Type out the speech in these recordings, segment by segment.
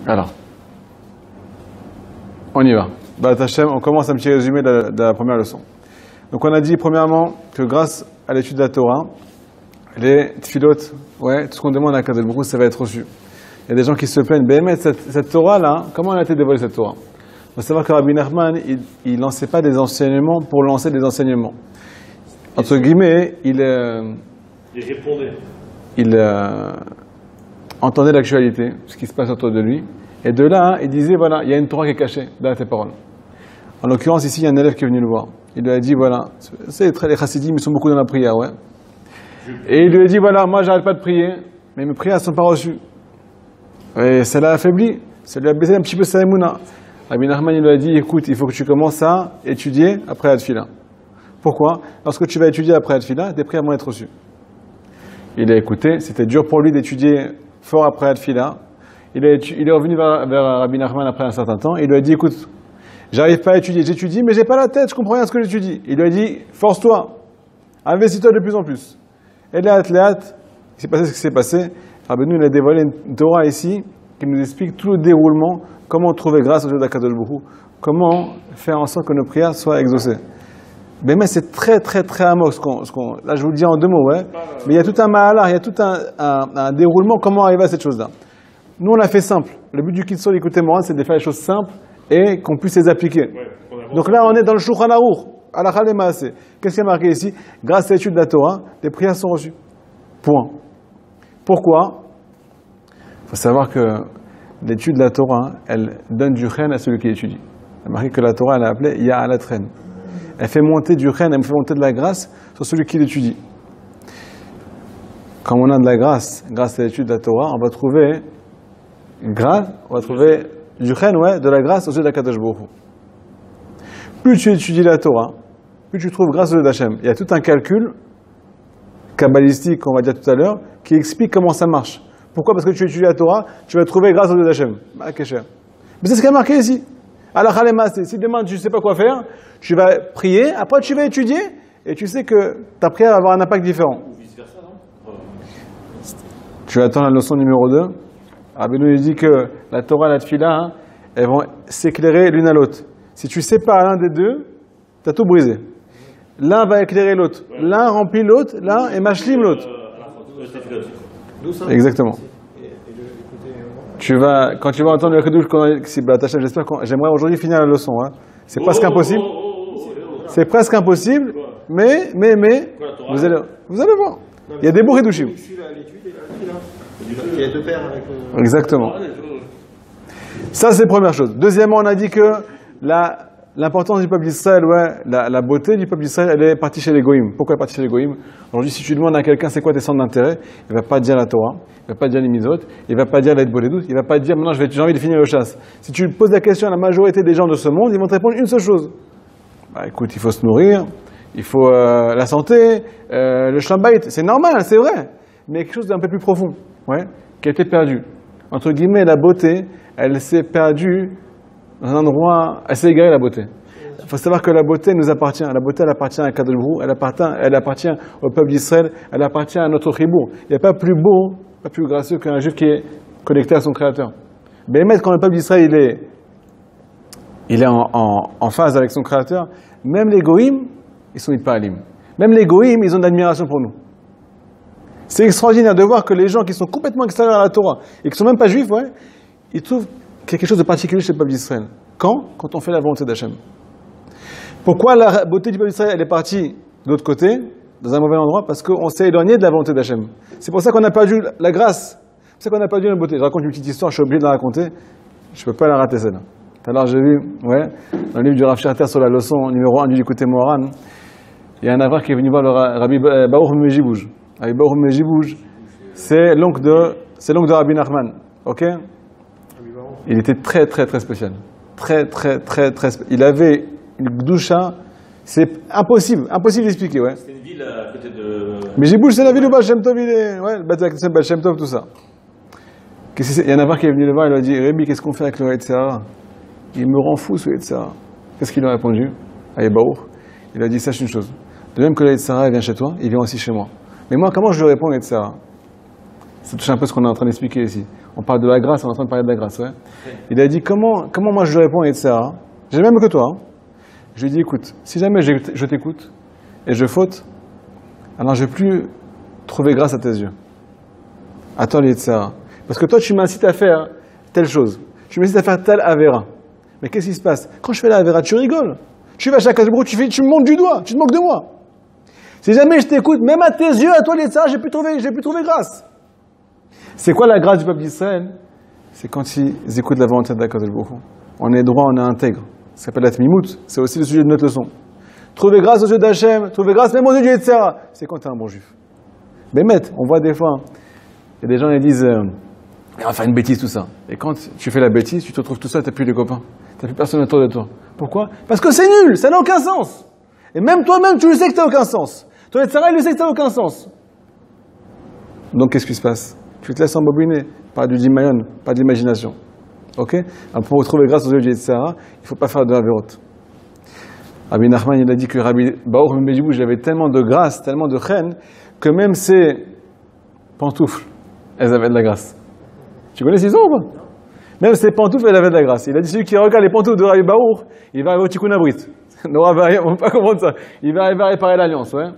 Alors, on y va. Hashem, on commence un petit résumé de la première leçon. Donc on a dit premièrement que grâce à l'étude de la Torah, les tfilotes, ouais, tout ce qu'on demande à Kadosh Baruch Hu, ça va être reçu. Il y a des gens qui se plaignent, mais cette Torah-là, comment elle a été dévoilée cette Torah? Il faut savoir que Rabbi Nachman, il lançait pas des enseignements pour lancer des enseignements. Entre guillemets, il répondait. Il entendait l'actualité, ce qui se passe autour de lui, et de là, il disait, voilà, il y a une Torah qui est cachée dans tes paroles. En l'occurrence, ici, il y a un élève qui est venu le voir. Il lui a dit, voilà, les chassidim, ils sont beaucoup dans la prière, ouais. Et il lui a dit, voilà, moi, j'arrête pas de prier, mais mes prières ne sont pas reçues. Et ça l'a affaibli, ça lui a baissé un petit peu sa émouna. Rabbi Nachman, il lui a dit, écoute, il faut que tu commences à étudier après la tfila. Pourquoi? Lorsque tu vas étudier après la tfila, tes prières vont être reçues. Il a écouté, c'était dur pour lui d'étudier fort après la tfila. Il est revenu vers Rabbi Nachman après un certain temps, et il lui a dit, écoute, j'arrive pas à étudier, j'étudie, mais j'ai pas la tête, je comprends rien à ce que j'étudie. Il lui a dit, force-toi, investis-toi de plus en plus. Et là, il s'est passé ce qui s'est passé. Rabbeinu, il a dévoilé une Torah ici, qui nous explique tout le déroulement, comment trouver grâce au Dieu d'Akadosh Baruch Hu, comment faire en sorte que nos prières soient exaucées. Mais c'est très très très amok là je vous le dis en deux mots, ouais. Mais il y a tout un mahalar, il y a tout un déroulement, comment arriver à cette chose-là. Nous on l'a fait simple. Le but du Kitzur d'écouter Moran, c'est de faire les choses simples et qu'on puisse les appliquer. Donc là on est dans le Shulchan Aruch, à la Chalé Maaseh. Qu'est-ce qui est marqué ici? Grâce à l'étude de la Torah, les prières sont reçues. Point. Pourquoi? Il faut savoir que l'étude de la Torah, elle donne du chen à celui qui étudie. Il a marqué que la Torah, elle a appelé Ya'alat chen. Elle fait monter du chen, elle fait monter de la grâce sur celui qui l'étudie. Quand on a de la grâce, grâce à l'étude de la Torah, on va trouver du chen, ouais, de la grâce au Dieu d'Akadosh Baruch Hu. Plus tu étudies la Torah, plus tu trouves grâce au Dieu d'Hachem. Il y a tout un calcul kabbalistique, on va dire tout à l'heure, qui explique comment ça marche. Pourquoi? Parce que tu étudies la Torah, tu vas trouver grâce au Dieu d'Hachem. Ah, qu'est-ce que mais c'est ce qui est marqué ici. Alors, si demain tu ne sais pas quoi faire, tu vas prier, après tu vas étudier, et tu sais que ta prière va avoir un impact différent. Ou vice-versa, non? Tu attends la leçon numéro 2. Rabbeinu dit que la Torah et la Tfila, hein, elles vont s'éclairer l'une à l'autre. Si tu sépares l'un des deux, tu as tout brisé. L'un va éclairer l'autre. L'un remplit l'autre, l'un est machlim l'autre. Exactement. Quand tu vas entendre le Kiddush, j'aimerais aujourd'hui finir la leçon. Hein. C'est presque impossible. C'est presque impossible, mais vous allez voir. Il y a des beaux Kiddushim. Exactement. Ça, c'est la première chose. Deuxièmement, on a dit que l'importance du peuple d'Israël, ouais, la beauté du peuple d'Israël, elle est partie chez les Goïm. Pourquoi elle est partie chez les Goïm? Aujourd'hui, si tu demandes à quelqu'un c'est quoi tes centres d'intérêt, il ne va pas dire la Torah, il ne va pas dire les Mitzvot, il ne va pas dire l'Aïd Boledut, il ne va pas dire maintenant j'ai envie de finir le chasse. Si tu poses la question à la majorité des gens de ce monde, ils vont te répondre une seule chose. Bah écoute, il faut se nourrir, il faut la santé, le shlambait, c'est normal, c'est vrai, mais quelque chose d'un peu plus profond, ouais, qui a été perdu. Entre guillemets, la beauté, elle s'est perdue dans un endroit, elle s'est égarée la beauté. Il faut savoir que la beauté nous appartient. La beauté, elle appartient à Kadosh Baruch Hu, elle appartient au peuple d'Israël, elle appartient à notre chibour. Il n'y a pas plus beau, pas plus gracieux qu'un juif qui est connecté à son Créateur. Mais même quand le peuple d'Israël il est en phase avec son Créateur, même les goïms, ils sont hypalim. Même les goïms, ils ont de l'admiration pour nous. C'est extraordinaire de voir que les gens qui sont complètement extérieurs à la Torah et qui ne sont même pas juifs, ouais, ils trouvent quelque chose de particulier chez le peuple d'Israël. Quand on fait la volonté d'Hachem. Pourquoi la beauté du peuple d'Israël elle est partie de l'autre côté, dans un mauvais endroit? Parce qu'on s'est éloigné de la volonté d'Hachem. C'est pour ça qu'on a perdu la grâce. C'est pour ça qu'on a perdu la beauté. Je raconte une petite histoire, je suis obligé de la raconter. Je ne peux pas la rater celle-là. Tout à l'heure j'ai vu, ouais, dans le livre du Rav Sherter sur la leçon numéro 1 du Likutei Moharan, il y a un avare qui est venu voir le Rabbi Baruch Mejibouj. Rabbi Baruch Mejibouj, c'est l'oncle de Rabbi Nachman. Ok? Il était très très très spécial. Très il avait une gdoucha, c'est impossible d'expliquer, ouais. C'était une ville à côté de... Mais Jibouch, c'est la ville où Baal Shem Tov, il est, ouais, le Baal Shem Tov, tout ça. Il y en a un qui est venu le voir, il lui a dit, Rémi, qu'est-ce qu'on fait avec le Yetzirah? Il me rend fou ce Yetzirah. Qu'est-ce qu'il a répondu? À Yebaour. Il a dit, sache une chose, de même que le Yetzirah vient chez toi, il vient aussi chez moi. Mais moi, comment je lui réponds au Yetzirah? Ça touche un peu ce qu'on est en train d'expliquer ici. On parle de la grâce, on est en train de parler de la grâce, ouais. Il a dit, comment moi je lui réponds, etc. J'ai même que toi. Hein. Je lui ai dit, écoute, si jamais je t'écoute et je faute, alors je ne vais plus trouver grâce à tes yeux. À toi, etc. Parce que toi, tu m'incites à faire telle chose. Tu m'incites à faire telle avéra. Mais qu'est-ce qui se passe? Quand je fais la avéra, tu rigoles. Tu vas à chaque Hasbro, tu me montes du doigt, tu te moques de moi. Si jamais je t'écoute, même à tes yeux, à toi, etc., j'ai plus trouvé grâce. C'est quoi la grâce du peuple d'Israël? C'est quand ils écoutent la volonté d'Akadosh Baruch Hu. On est droit, on est intègre. Ça s'appelle la Tmimout. C'est aussi le sujet de notre leçon. Trouver grâce aux yeux d'Hachem, trouver grâce même aux yeux du Yetzirah. C'est quand tu es un bon juif. Bémet, on voit des fois, il y a des gens qui disent on va faire une bêtise, tout ça. Et quand tu fais la bêtise, tu te retrouves tout seul, tu n'as plus de copains. Tu n'as plus personne autour de toi. Pourquoi? Parce que c'est nul, ça n'a aucun sens. Et même toi-même, tu le sais que ça n'a aucun sens. Ton Yetzirah, il le sait que ça n'a aucun sens. Donc qu'est-ce qui se passe? Tu te laisses embobiner, pas du dimayon, pas de l'imagination. Ok? Alors, pour retrouver grâce aux yeux du Yetzirah, il ne faut pas faire de Averot. Rabbi Nachman, il a dit que Rabbi Baruch Mejibouj, il avait tellement de grâce, tellement de chen, que même ses pantoufles, elles avaient de la grâce. Tu connais ces histoires ou pas? Même ses pantoufles, elles avaient de la grâce. Il a dit, celui qui regarde les pantoufles de Rabbi Baruch, il va arriver au Tikkun Abrit. On ne va pas comprendre ça. Il va arriver à réparer l'alliance, ouais.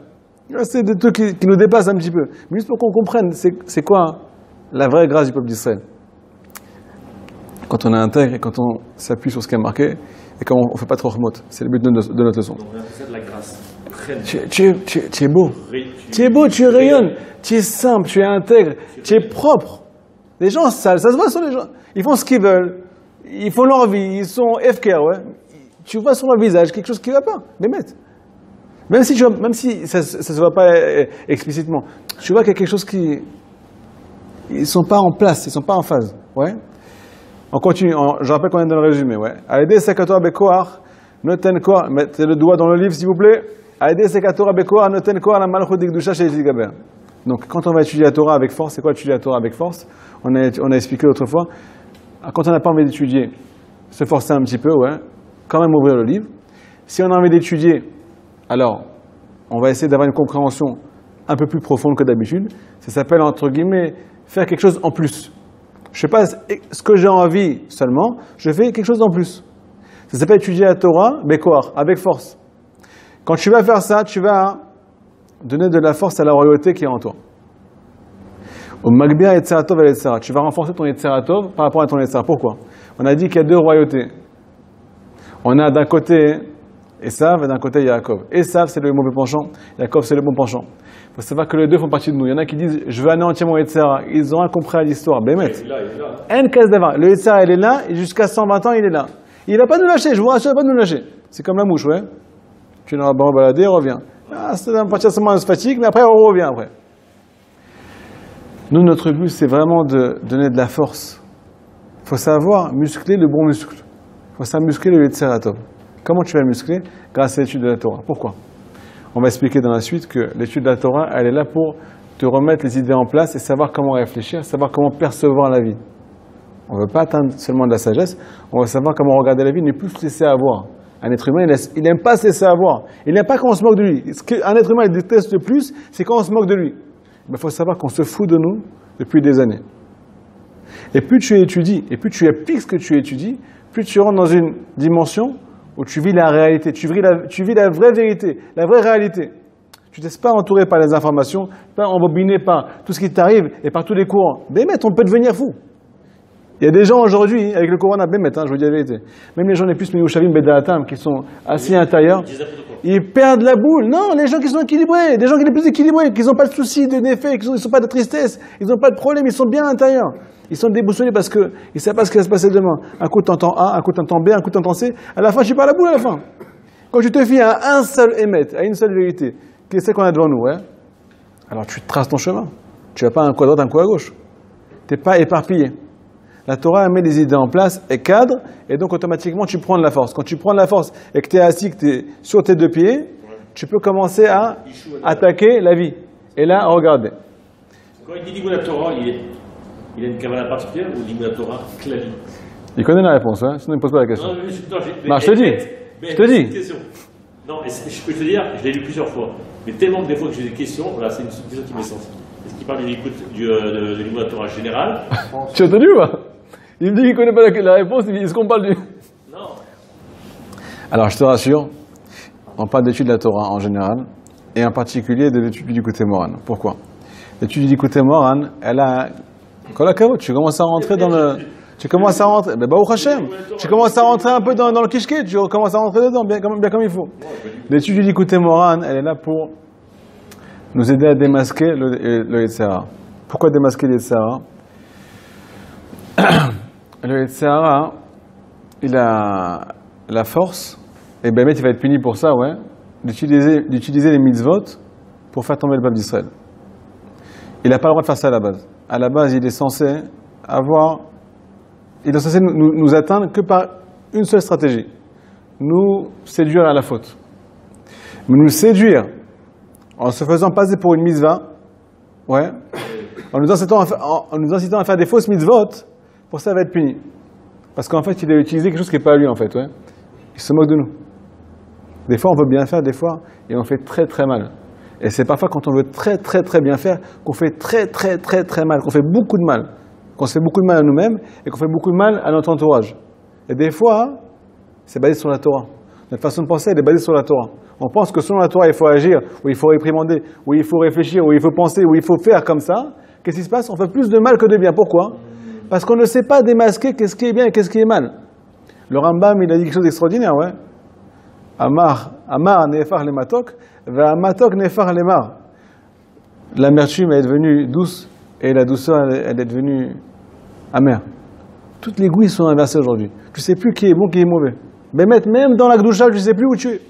C'est des trucs qui nous dépassent un petit peu. Mais juste pour qu'on comprenne, c'est quoi la vraie grâce du peuple d'Israël? Quand on est intègre et quand on s'appuie sur ce qui est marqué, et quand on ne fait pas trop remote. C'est le but de notre leçon. Donc on appelle ça de la grâce. Tu es beau. Tu es beau, tu rayonnes. Tu es simple, tu es intègre, tu es propre. Les gens sales, ça se voit sur les gens. Ils font ce qu'ils veulent. Ils font leur vie. Ils sont FKR, ouais. Tu vois sur leur visage quelque chose qui ne va pas. Mais même si ça ne se voit pas explicitement, tu vois qu'il y a quelque chose qui... Ils ne sont pas en place, ils ne sont pas en phase. Ouais. On continue, je rappelle qu'on est dans le résumé. Ouais. Aïdé sekatora bekoar, noten koar, mettez le doigt dans le livre s'il vous plaît. Aïdé sekatora bekoar, noten koar, la malchut d'Ikdusha chez Gaber. Donc quand on va étudier la Torah avec force, c'est quoi étudier la Torah avec force? On a expliqué l'autre fois. Quand on n'a pas envie d'étudier, se forcer un petit peu, ouais, quand même ouvrir le livre. Si on a envie d'étudier, alors on va essayer d'avoir une compréhension un peu plus profonde que d'habitude. Ça s'appelle, entre guillemets, faire quelque chose en plus. Je ne sais pas ce que j'ai envie seulement, je fais quelque chose en plus. Ça s'appelle étudier la Torah, Bekoar, avec force. Quand tu vas faire ça, tu vas donner de la force à la royauté qui est en toi. Au Magbia Yetzeratov et Yetzera, tu vas renforcer ton Yetzeratov par rapport à ton Yetzera. Pourquoi? On a dit qu'il y a deux royautés. On a d'un côté Esav et d'un côté Yaakov. Esav, c'est le mauvais penchant, Yaakov, c'est le bon penchant. Il faut savoir que les deux font partie de nous. Il y en a qui disent je veux anéantir mon Yetzera. Ils ont rien compris à l'histoire. Bémet. Le Yetzera, il est là, et jusqu'à 120 ans, il est là. Il ne va pas nous lâcher, je vous rassure, il ne va pas nous lâcher. C'est comme la mouche, ouais. Tu n'auras pas baladé, reviens. Ah, c'est un partir seulement, on se fatigue, mais après, on revient après. Nous, notre but, c'est vraiment de donner de la force. Il faut savoir muscler le bon muscle. Il faut savoir muscler le Yetzeratov. Comment tu vas muscler? Grâce à l'étude de la Torah. Pourquoi? On va expliquer dans la suite que l'étude de la Torah, elle est là pour te remettre les idées en place et savoir comment réfléchir, savoir comment percevoir la vie. On ne veut pas atteindre seulement de la sagesse, on va savoir comment regarder la vie, ne plus se laisser avoir. Un être humain, il n'aime pas se laisser avoir. Il n'aime pas quand on se moque de lui. Ce qu'un être humain il déteste le plus, c'est quand on se moque de lui. Il faut savoir qu'on se fout de nous depuis des années. Et plus tu étudies, et plus tu appliques ce que tu étudies, plus tu rentres dans une dimension où tu vis la réalité, tu vis la vraie vérité, la vraie réalité. Tu ne te laisses pas entourer par les informations, pas embobiné par tout ce qui t'arrive et par tous les courants. Bémet, on peut devenir fou. Il y a des gens aujourd'hui, avec le corona, bémet, je vous dis la vérité. Même les gens les plus miushavim bedaatam, qui sont assis à l'intérieur, ils perdent la boule. Non, les gens qui sont équilibrés, des gens qui sont plus équilibrés, qui n'ont pas de soucis, de méfaits, qui n'ont pas de tristesse, ils n'ont pas de problème, ils sont bien à l'intérieur. Ils sont déboussolés parce qu'ils ne savent pas ce qui va se passer demain. Un coup tu entends A, un coup tu entends B, un coup tu entends C. À la fin, tu perds la boule à la fin. Quand tu te fies à un seul émet, à une seule vérité, qui est celle qu'on a devant nous, ouais, alors tu traces ton chemin. Tu n'as pas un coup à droite, un coup à gauche. Tu n'es pas éparpillé. La Torah met des idées en place et cadre, et donc automatiquement tu prends de la force. Quand tu prends de la force et que tu es assis, que tu es sur tes deux pieds, tu peux commencer à attaquer la vie. Et là, regarder. Quand il dit Limud Torah, il a une cavale particulière ou Limud Torah clavier? Il connaît la réponse, hein, sinon il ne pose pas la question. Non, je te dis. Non, je peux te dire, je l'ai lu plusieurs fois. Mais tellement que des fois que j'ai des questions, voilà, c'est une question qui m'est sentie. Est-ce qu'il parle de Limud Torah général? Tu as entendu ou pas? Il me dit qu'il ne connaît pas la réponse, il me dit est-ce qu'on parle du... Non. Alors je te rassure, on parle d'études de la Torah en général, et en particulier de l'étude du Likutei Moharan. Pourquoi? L'étude du Likutei Moharan, elle a... Tu commences à rentrer dans le... Tu commences à rentrer... Ben, Baruch Hashem, tu commences à rentrer un peu dans le kishké, tu commences à rentrer dedans, bien comme il faut. L'étude du Likutei Moharan, elle est là pour nous aider à démasquer le Yetzer Hara. Pourquoi démasquer le Yetzer Hara? Le Yetzer Hara, il a la force, et ben il va être puni pour ça, ouais, d'utiliser les mitzvot pour faire tomber le peuple d'Israël. Il n'a pas le droit de faire ça à la base. À la base, il est censé nous atteindre que par une seule stratégie. Nous séduire à la faute. Mais nous séduire en se faisant passer pour une mitzvah, ouais, en nous incitant à faire des fausses mitzvot, pour ça, il va être puni. Parce qu'en fait, il a utilisé quelque chose qui n'est pas à lui, en fait, ouais. Il se moque de nous. Des fois, on veut bien faire, des fois, et on fait très très mal. Et c'est parfois quand on veut très très très bien faire, qu'on fait très très très très mal, qu'on fait beaucoup de mal. Qu'on se fait beaucoup de mal à nous-mêmes, et qu'on fait beaucoup de mal à notre entourage. Et des fois, c'est basé sur la Torah. Notre façon de penser, elle est basée sur la Torah. On pense que selon la Torah, il faut agir, ou il faut réprimander, ou il faut réfléchir, ou il faut penser, ou il faut faire comme ça. Qu'est-ce qui se passe? On fait plus de mal que de bien. Pourquoi? Parce qu'on ne sait pas démasquer qu'est-ce qui est bien et qu'est-ce qui est mal. Le Rambam, il a dit quelque chose d'extraordinaire, ouais. Amar nefar le matok, va matok nefar le mar. L'amertume est devenue douce et la douceur, elle est devenue amère. Toutes les goûts sont inversés aujourd'hui. Tu ne sais plus qui est bon, qui est mauvais. Même dans la Gdoucha, tu ne sais plus où tu es.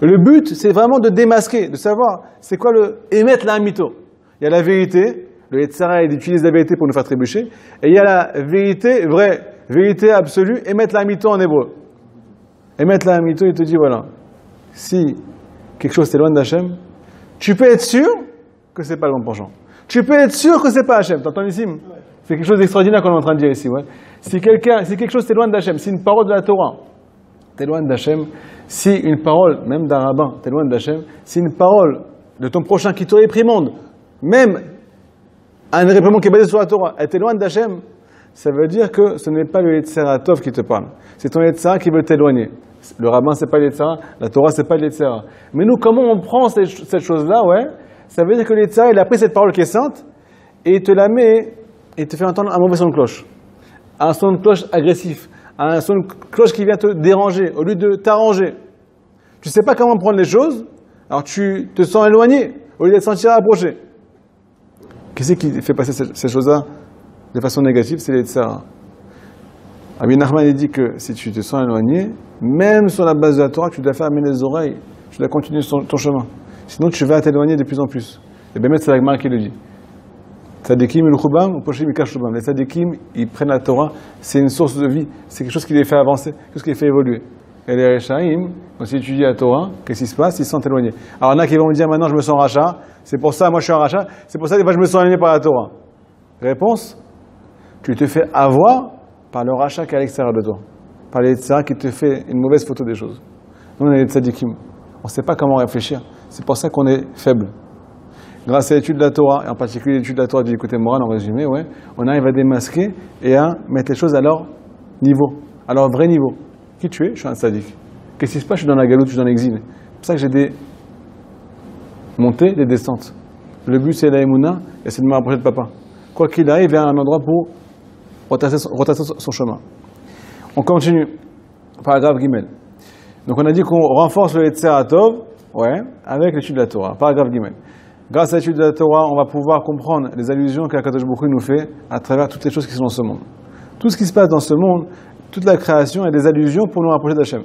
Le but, c'est vraiment de démasquer, de savoir c'est quoi émettre la mytho. Il y a la vérité, le Yetzer Hara, il utilise la vérité pour nous faire trébucher, et il y a la vérité vraie, vérité absolue, émettre la mytho en hébreu. Émettre la mytho, il te dit voilà, si quelque chose t'éloigne d'Hachem, tu peux être sûr que c'est pas le bon penchant. Tu peux être sûr que c'est pas Hachem. T'entends ici? C'est quelque chose d'extraordinaire qu'on est en train de dire ici. Ouais. Si quelque chose t'éloigne d'Hachem, si une parole de la Torah t'éloigne d'Hachem, si une parole, même d'un rabbin, t'éloigne d'Hachem, si une parole de ton prochain qui te réprimande, même un réprimande qui est basé sur la Torah, elle t'éloigne d'Hachem, ça veut dire que ce n'est pas le Yetzer Hara Tov qui te parle. C'est ton Yetzer Hara qui veut t'éloigner. Le rabbin, c'est pas le Yetzer Hara, la Torah, c'est pas le Yetzer Hara. Mais nous, comment on prend cette chose-là, ouais, ça veut dire que le Yetzer Hara, il a pris cette parole qui est sainte, et il te la met, et te fait entendre un mauvais son de cloche. Un son de cloche agressif. Un son de cloche qui vient te déranger, au lieu de t'arranger. Tu sais pas comment prendre les choses, alors tu te sens éloigné, au lieu de te sentir approché. Qu'est-ce qui fait passer ces choses-là de façon négative? C'est les Yetzer Hara. Rabbi Nachman dit que si tu te sens éloigné, même sur la base de la Torah, tu dois fermer les oreilles, tu dois continuer ton chemin. Sinon, tu vas t'éloigner de plus en plus. Et bien, c'est la Gemara qui le dit. Tzadikim il-Chubam, Poshim il-Kashubam. Les tzadikim, ils prennent la Torah, c'est une source de vie, c'est quelque chose qui les fait avancer, quelque chose qui les fait évoluer. Et les Rechaim, quand ils étudient la Torah, qu'est-ce qui se passe? Ils se sentent éloignés. Alors, il y en a qui vont me dire maintenant, je me sens rachat, c'est pour ça, moi je suis un rachat, c'est pour ça que je me sens éloigné par la Torah. Réponse, tu te fais avoir par le rachat qui est à l'extérieur de toi, par les Yetzer Hara qui te fait une mauvaise photo des choses. Nous, on est des tzadikim, on ne sait pas comment réfléchir, c'est pour ça qu'on est faible. Grâce à l'étude de la Torah, et en particulier l'étude de la Torah du Likutei Moharan, en résumé, ouais, on arrive à démasquer et à mettre les choses à leur niveau, à leur vrai niveau. Qui tu es? Je suis un tzaddik. Qu'est-ce qui se passe? Je suis dans la galoute, je suis dans l'exil. C'est pour ça que j'ai des montées, des descentes. Le but, c'est la émouna, et c'est de me rapprocher de papa. Quoi qu'il arrive, vers un endroit pour retracer son chemin. On continue. Paragraphe Gimel. Donc on a dit qu'on renforce le Yetzer Hara Tov, ouais, avec l'étude de la Torah. Paragraphe Gimel. Grâce à l'étude de la Torah, on va pouvoir comprendre les allusions qu'Akadosh Baruch Hu nous fait à travers toutes les choses qui sont dans ce monde. Tout ce qui se passe dans ce monde, toute la création est des allusions pour nous rapprocher d'Hachem.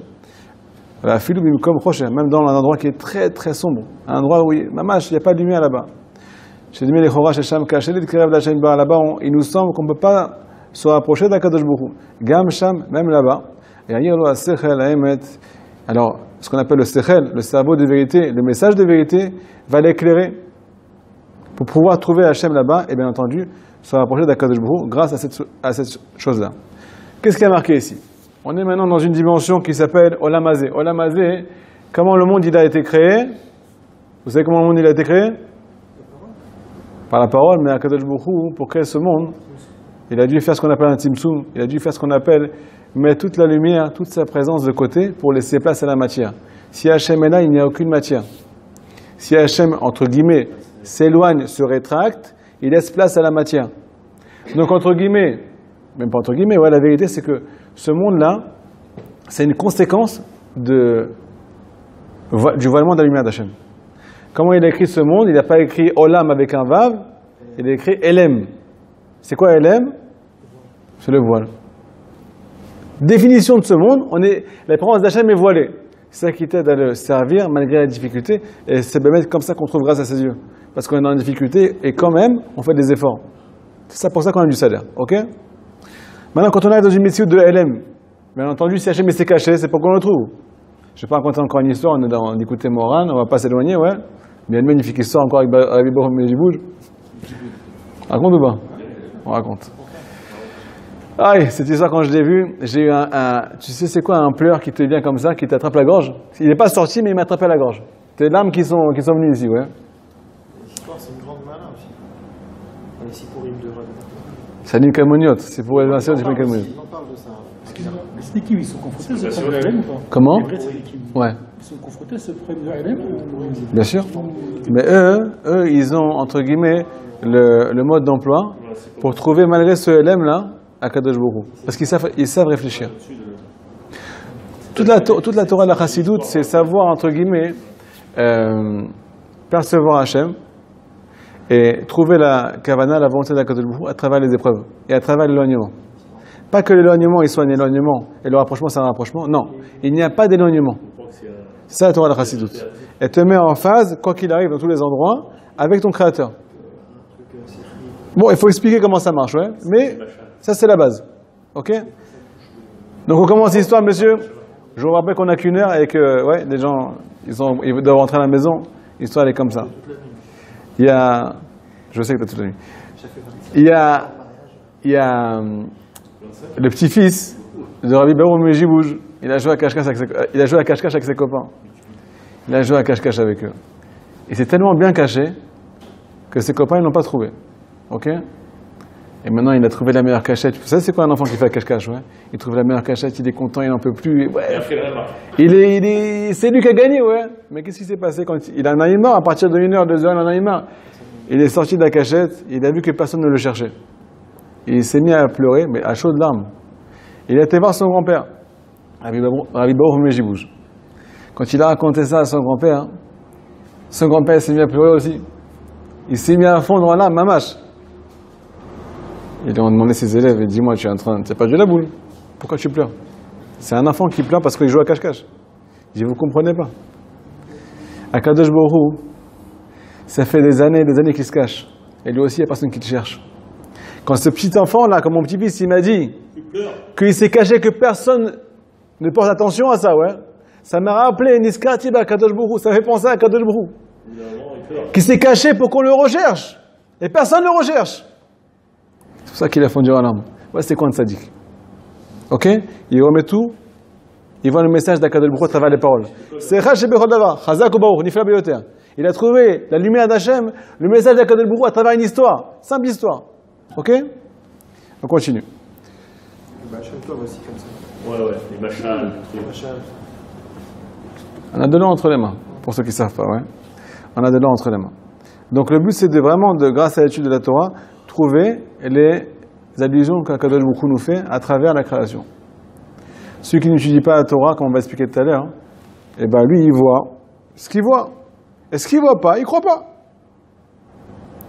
Même dans un endroit qui est très très sombre, un endroit où il n'y a pas de lumière là-bas. Là-bas, il nous semble qu'on ne peut pas se rapprocher d'Akadosh Baruch Hu. Gam Sham, même là-bas. Alors, ce qu'on appelle le sechel, le cerveau de vérité, le message de vérité, va l'éclairer pour pouvoir trouver Hachem là-bas et bien entendu se rapprocher d'Akadosh Baruch Hu grâce à cette chose-là. Qu'est-ce qui a marqué ici? On est maintenant dans une dimension qui s'appelle Olam Hazeh. Olam Hazeh, comment le monde il a été créé? Vous savez comment le monde il a été créé? par la parole, mais Akadosh Baruch Hu, pour créer ce monde, il a dû faire ce qu'on appelle un Tzimtzum, il a dû faire ce qu'on appelle mettre toute la lumière, toute sa présence de côté pour laisser place à la matière. Si Hachem est là, il n'y a aucune matière. Si Hachem, entre guillemets, s'éloigne, se rétracte, il laisse place à la matière. Donc, entre guillemets, même pas entre guillemets, ouais, la vérité, c'est que ce monde-là, c'est une conséquence du voilement de la lumière d'Hachem. Comment il a écrit ce monde? Il n'a pas écrit Olam avec un Vav, il a écrit Elem. C'est quoi Elem? C'est le voile. Définition de ce monde, la présence d'Hachem est voilée. C'est ça qui t'aide à le servir malgré la difficulté, et c'est peut-être comme ça qu'on trouve grâce à ses yeux. Parce qu'on est dans une difficulté, et quand même, on fait des efforts. C'est pour ça qu'on a du salaire, ok? Maintenant, quand on arrive dans une métier de LM, bien entendu, si Hachem s'est caché, c'est pour qu'on le trouve. Je ne vais pas raconter encore une histoire, on est dans l'écouter Moran, on ne va pas s'éloigner, ouais. Mais il y a une magnifique histoire encore avec Rabbi Baruch Mejibouj. Raconte ou pas? On raconte. Ah, cette histoire, quand je l'ai vue, j'ai eu tu sais c'est quoi un pleur qui te vient comme ça, qui t'attrape la gorge? Il n'est pas sorti, mais il m'a attrapé la gorge. C'est les larmes qui sont venues ici, ouais. L'histoire, c'est une grande malin aussi. On est ici pour Rime de Rabbi. C'est une calmoniote, c'est pour les anciens, c'est pas une calmoniote. On parle de ça. Les Sneakim, ils sont confrontés à ce problème de LM ou pas? Comment? Les vrais Sneakim. Ouais. Ils sont confrontés à ce problème de LM ou... Bien sûr. Mais eux, ils ont, entre guillemets, le mode d'emploi pour trouver, malgré ce LM-là, Akadosh Baruch Hu. Parce qu'ils savent réfléchir. Toute la Torah de la Chassidoute, c'est savoir, entre guillemets, percevoir Hachem et trouver la kavana, la volonté d'Akadosh Baruch Hu à travers les épreuves et à travers l'éloignement. Pas que l'éloignement, il soit un éloignement et le rapprochement, c'est un rapprochement. Non, il n'y a pas d'éloignement. C'est ça la Torah de la Chassidoute. Elle te met en phase, quoi qu'il arrive, dans tous les endroits, avec ton Créateur. Bon, il faut expliquer comment ça marche, ouais. Mais ça, c'est la base. Ok? Donc, on commence l'histoire, monsieur. Je vous rappelle qu'on n'a qu'une heure et que, ouais, les gens, ils doivent rentrer à la maison. L'histoire, elle est comme ça. Il y a... Je sais que tu as toute la nuit. Il y a le petit-fils de Rabbi Baruch Mejibouj. Il a joué à cache-cache avec ses copains. Il a joué à cache-cache avec eux. Il s'est tellement bien caché que ses copains ne l'ont pas trouvé. Ok? Et maintenant, il a trouvé la meilleure cachette. Vous savez, c'est quoi un enfant qui fait cache-cache, ouais? Il trouve la meilleure cachette, il est content, il n'en peut plus. Ouais. C'est lui qui a gagné, ouais. Mais qu'est-ce qui s'est passé quand il en a eu marre? À partir de 1 heure, 2 heures, il en a eu marre. Il est sorti de la cachette, il a vu que personne ne le cherchait. Il s'est mis à pleurer, mais à chaudes larmes. Il a été voir son grand-père, Rabbi Baruch Mejibouj. Quand il a raconté ça à son grand-père s'est mis à pleurer aussi. Il s'est mis à fondre en larmes, mamache. Ils lui ont demandé ses élèves, dis-moi, tu n'as pas de la boule? Pourquoi tu pleures? C'est un enfant qui pleure parce qu'il joue à cache-cache. Je dis, vous ne comprenez pas. Akadosh Baruch Hu, ça fait des années qu'il se cache. Et lui aussi, il n'y a personne qui le cherche. Quand ce petit enfant-là, comme mon petit-fils, il m'a dit qu'il s'est caché, que personne ne porte attention à ça, ouais. Ça m'a rappelé Niskati Akadosh Baruch Hu, ça fait penser à Akadosh Baruch Hu. Qui s'est caché pour qu'on le recherche. Et personne ne le recherche. C'est pour ça qu'il a fondu en larmes. Ouais, c'est quoi un tzaddik? Ok? Il remet tout, il voit le message d'Akadosh Baruch Hu à travers les paroles. C'est Chacheb Bechodava, Chazak ou Baruch, Nifla Beyoter. Il a trouvé la lumière d'Hachem, le message d'Akadosh Baruch Hu à travers une histoire, simple histoire. Ok? On continue. Le Baal Shem Tov aussi comme ça. Ouais, les machins. On a de l'eau entre les mains, pour ceux qui ne savent pas, ouais. On a de l'eau entre les mains. Donc le but, c'est grâce à l'étude de la Torah, trouver les allusions qu'Akadosh Baruch Hu nous fait à travers la création. Celui qui n'étudie pas la Torah, comme on va expliquer tout à l'heure, eh ben lui, il voit ce qu'il voit. Et ce qu'il ne voit pas, il ne croit pas.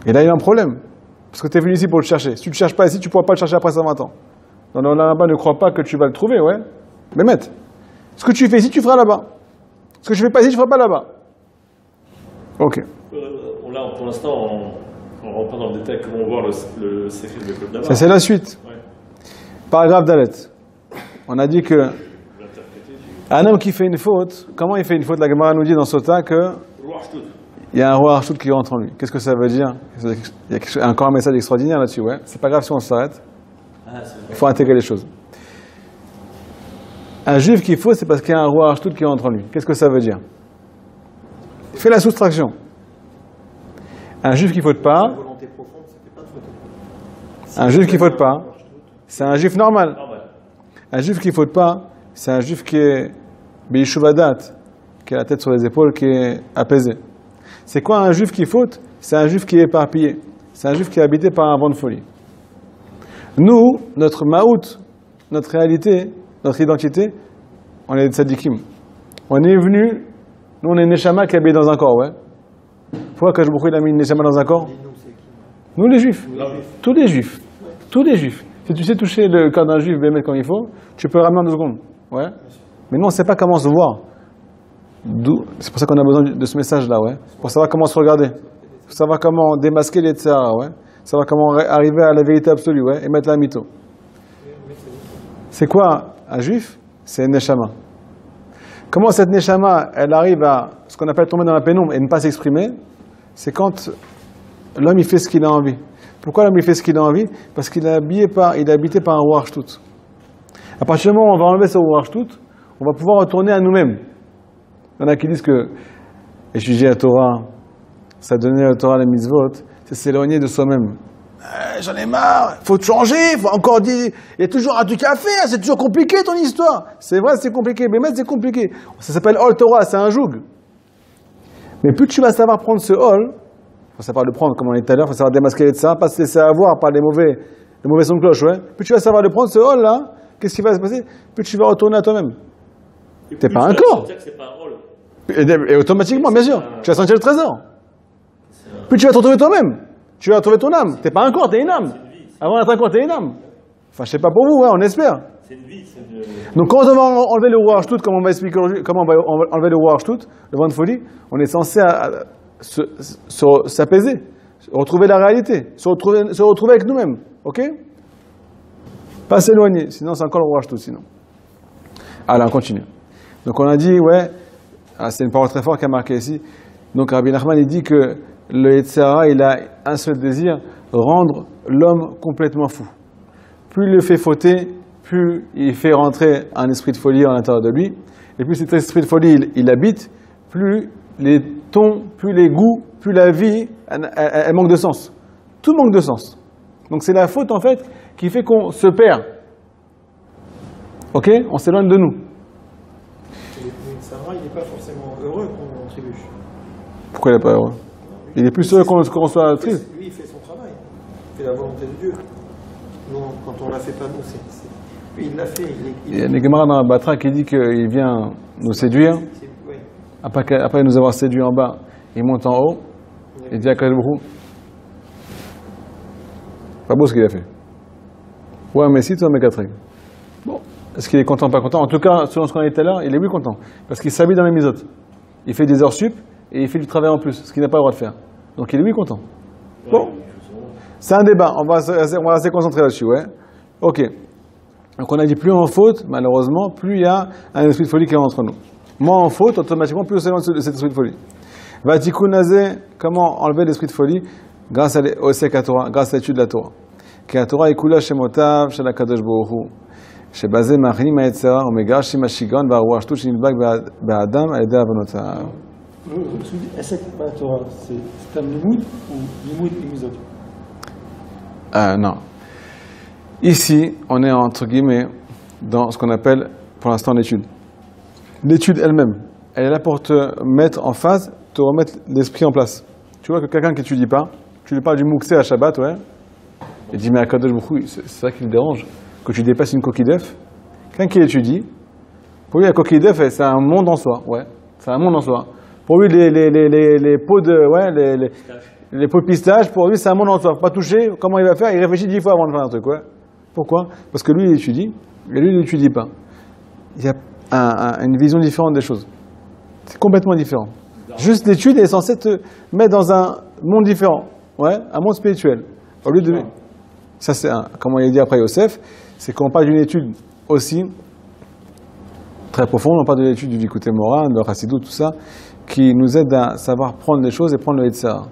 Et là, il y a un problème. Parce que tu es venu ici pour le chercher. Si tu ne le cherches pas ici, tu ne pourras pas le chercher après 120 ans. Donc là-bas, ne crois pas que tu vas le trouver, ouais. Mais mette. Ce que tu fais ici, tu feras là-bas. Ce que je ne fais pas ici, je ne ferai pas là-bas. Ok. Là, pour l'instant, on rentre pas dans le détail comment voir le Sefer de Claude Davar. Ça, c'est la suite. Paragraphe Dalet. On a dit que un homme qui fait une faute, comment il fait une faute? La Gemara nous dit dans Sota que il y a un roi Arshut qui rentre en lui. Qu'est-ce que ça veut dire? Il y a encore un message extraordinaire là-dessus, ouais. C'est pas grave si on s'arrête. Il faut intégrer les choses. Un juif qui faute, c'est parce qu'il y a un roi Arshut qui rentre en lui. Qu'est-ce que ça veut dire? Fais la soustraction. Un juif qui ne faute pas, Un juif qui ne faute pas, c'est un juif normal. Normal. Un juif qui ne faute pas, c'est un juif qui est Beishuvadat, qui a la tête sur les épaules, qui est apaisé. C'est quoi un juif qui faute? C'est un juif qui est éparpillé. C'est un juif qui est habité par un vent de folie. Nous, notre maout, notre réalité, notre identité, on est des tzadikim. On est venu, nous on est Neshama qui habite dans un corps, ouais. Pourquoi Kadosh Baruch Hu, il a mis une Neshama dans un corps? Nous les juifs. Tous les juifs. Tous les juifs. Si tu sais toucher le corps d'un juif bémet comme il faut, tu peux le ramener en 2 secondes. Ouais. Mais nous on ne sait pas comment se voir. C'est pour ça qu'on a besoin de ce message-là, ouais. Pour savoir comment se regarder. Pour savoir comment démasquer les tsara, ouais. Savoir comment arriver à la vérité absolue, ouais, et mettre la mytho. C'est quoi un juif? C'est une neshama. Comment cette neshama, elle arrive à ce qu'on appelle tomber dans la pénombre et ne pas s'exprimer? C'est quand l'homme il fait ce qu'il a envie. Pourquoi l'homme il fait ce qu'il a envie? Parce qu'il est habité par un roi Shtut. À partir du moment où on va enlever ce roi Shtut, on va pouvoir retourner à nous-mêmes. Il y en a qui disent que étudier la Torah, ça donner la Torah, les mitzvot, c'est s'éloigner de soi-même. J'en ai marre, il faut te changer, faut encore dire, il y a toujours un truc à faire, c'est toujours compliqué ton histoire. C'est vrai, c'est compliqué, mais même c'est compliqué. Ça s'appelle Hol Torah, c'est un joug. Mais plus tu vas savoir prendre ce Hol, il faut savoir le prendre, comme on l'a dit tout à l'heure, il faut savoir démasquer les tsars, pas se laisser avoir par les mauvais sons de cloche, ouais. Plus tu vas savoir le prendre ce Hol là, qu'est-ce qui va se passer? Plus tu vas retourner à toi-même. T'es pas un corps. Et automatiquement, bien sûr, tu vas sentir le trésor. Puis tu vas te retrouver toi-même. Tu vas trouver ton âme. T'es pas un corps, t'es une âme. Avant d'être un corps, t'es une âme. Enfin, je sais pas pour vous, hein, on espère. C'est une vie. Donc quand on va enlever le roi Shtut, comme on va expliquer aujourd'hui, comment on va enlever le roi Shtut, le vent de folie, on est censé s'apaiser, retrouver la réalité, se retrouver avec nous-mêmes. Ok? Pas s'éloigner, sinon c'est encore le roi Shtut, sinon. Allez, on continue. Donc on a dit, ouais, c'est une parole très forte qui a marqué ici. Donc Rabbi Nachman, il dit que le Yetzer Hara, il a un seul désir, rendre l'homme complètement fou. Plus il le fait fauter, plus il fait rentrer un esprit de folie à l'intérieur de lui. Et plus cet esprit de folie, il habite, plus les tons, plus les goûts, plus la vie, elle manque de sens. Tout manque de sens. Donc c'est la faute, en fait, qui fait qu'on se perd. Ok? On s'éloigne de nous. Il n'est pas forcément heureux qu'on trébuche. Pourquoi il n'est pas heureux? Il est plus heureux qu'on soit triste. Lui, il fait son travail. Il fait la volonté de Dieu. Nous, quand on ne la fait pas, nous, lui, il l'a fait. Il y a une Gemara dans la Batra qui dit qu'il vient nous séduire. Oui. Après nous avoir séduit en bas, il monte en haut. Il dit à Kadosh Baruch Hu, pas beau ce qu'il a fait. Ouais, mais si, toi, mais Catherine. Bon. Est-ce qu'il est content ou pas content? En tout cas, selon ce qu'on a dit tout à l'heure, il est oui content. Parce qu'il s'habille dans les misotes. Il fait des heures sup et il fait du travail en plus, ce qu'il n'a pas le droit de faire. Donc il est oui content. Bon. C'est un débat, on va rester concentré là-dessus, ouais. Ok. Donc on a dit plus on faute, malheureusement, plus il y a un esprit de folie qui est entre nous. Moins on faute, automatiquement, plus on s'éloigne de cet esprit de folie. Vatikun Nazé, comment enlever l'esprit de folie? Grâce à Torah, grâce à l'étude de la Torah. Qui la Torah écoula chez Motav, chez la Kadosh Baruch Hu. שבזה מאכילים היצרה ומגרשים השיגעון והרוח שטות שנדבק באדם על ידי עוונותיו. la Torah, c'est un limoud ou limoud et misot? Non. Ici, on est entre guillemets dans ce qu'on appelle pour l'instant l'étude. L'étude elle-même, elle est là pour te mettre en phase, te remettre l'esprit en place. Tu vois que quelqu'un qui n'étudie pas, tu lui parles du Mouksé à Shabbat, ouais, il dit mais à Kadosh Baruch Hu, c'est ça qui le dérange. Que tu dépasses une coquille d'œuf. Quelqu'un qui étudie, pour lui la coquille d'œuf c'est un monde en soi, ouais, c'est un monde en soi. Pour lui les pots de, ouais, les pots de pistache, pour lui c'est un monde en soi. Faut pas toucher. Comment il va faire? Il réfléchit 10 fois avant de faire un truc, ouais. Pourquoi? Parce que lui il étudie et lui il n'étudie pas. Il y a une vision différente des choses. C'est complètement différent. Juste l'étude est censée te mettre dans un monde différent, ouais, un monde spirituel. Au lieu de ça c'est comme on l'a dit après Yosef, c'est qu'on parle d'une étude aussi très profonde, on parle de l'étude du Likutei Moharan, de Chassidut, tout ça, qui nous aide à savoir prendre les choses et prendre le Yetzer Hara.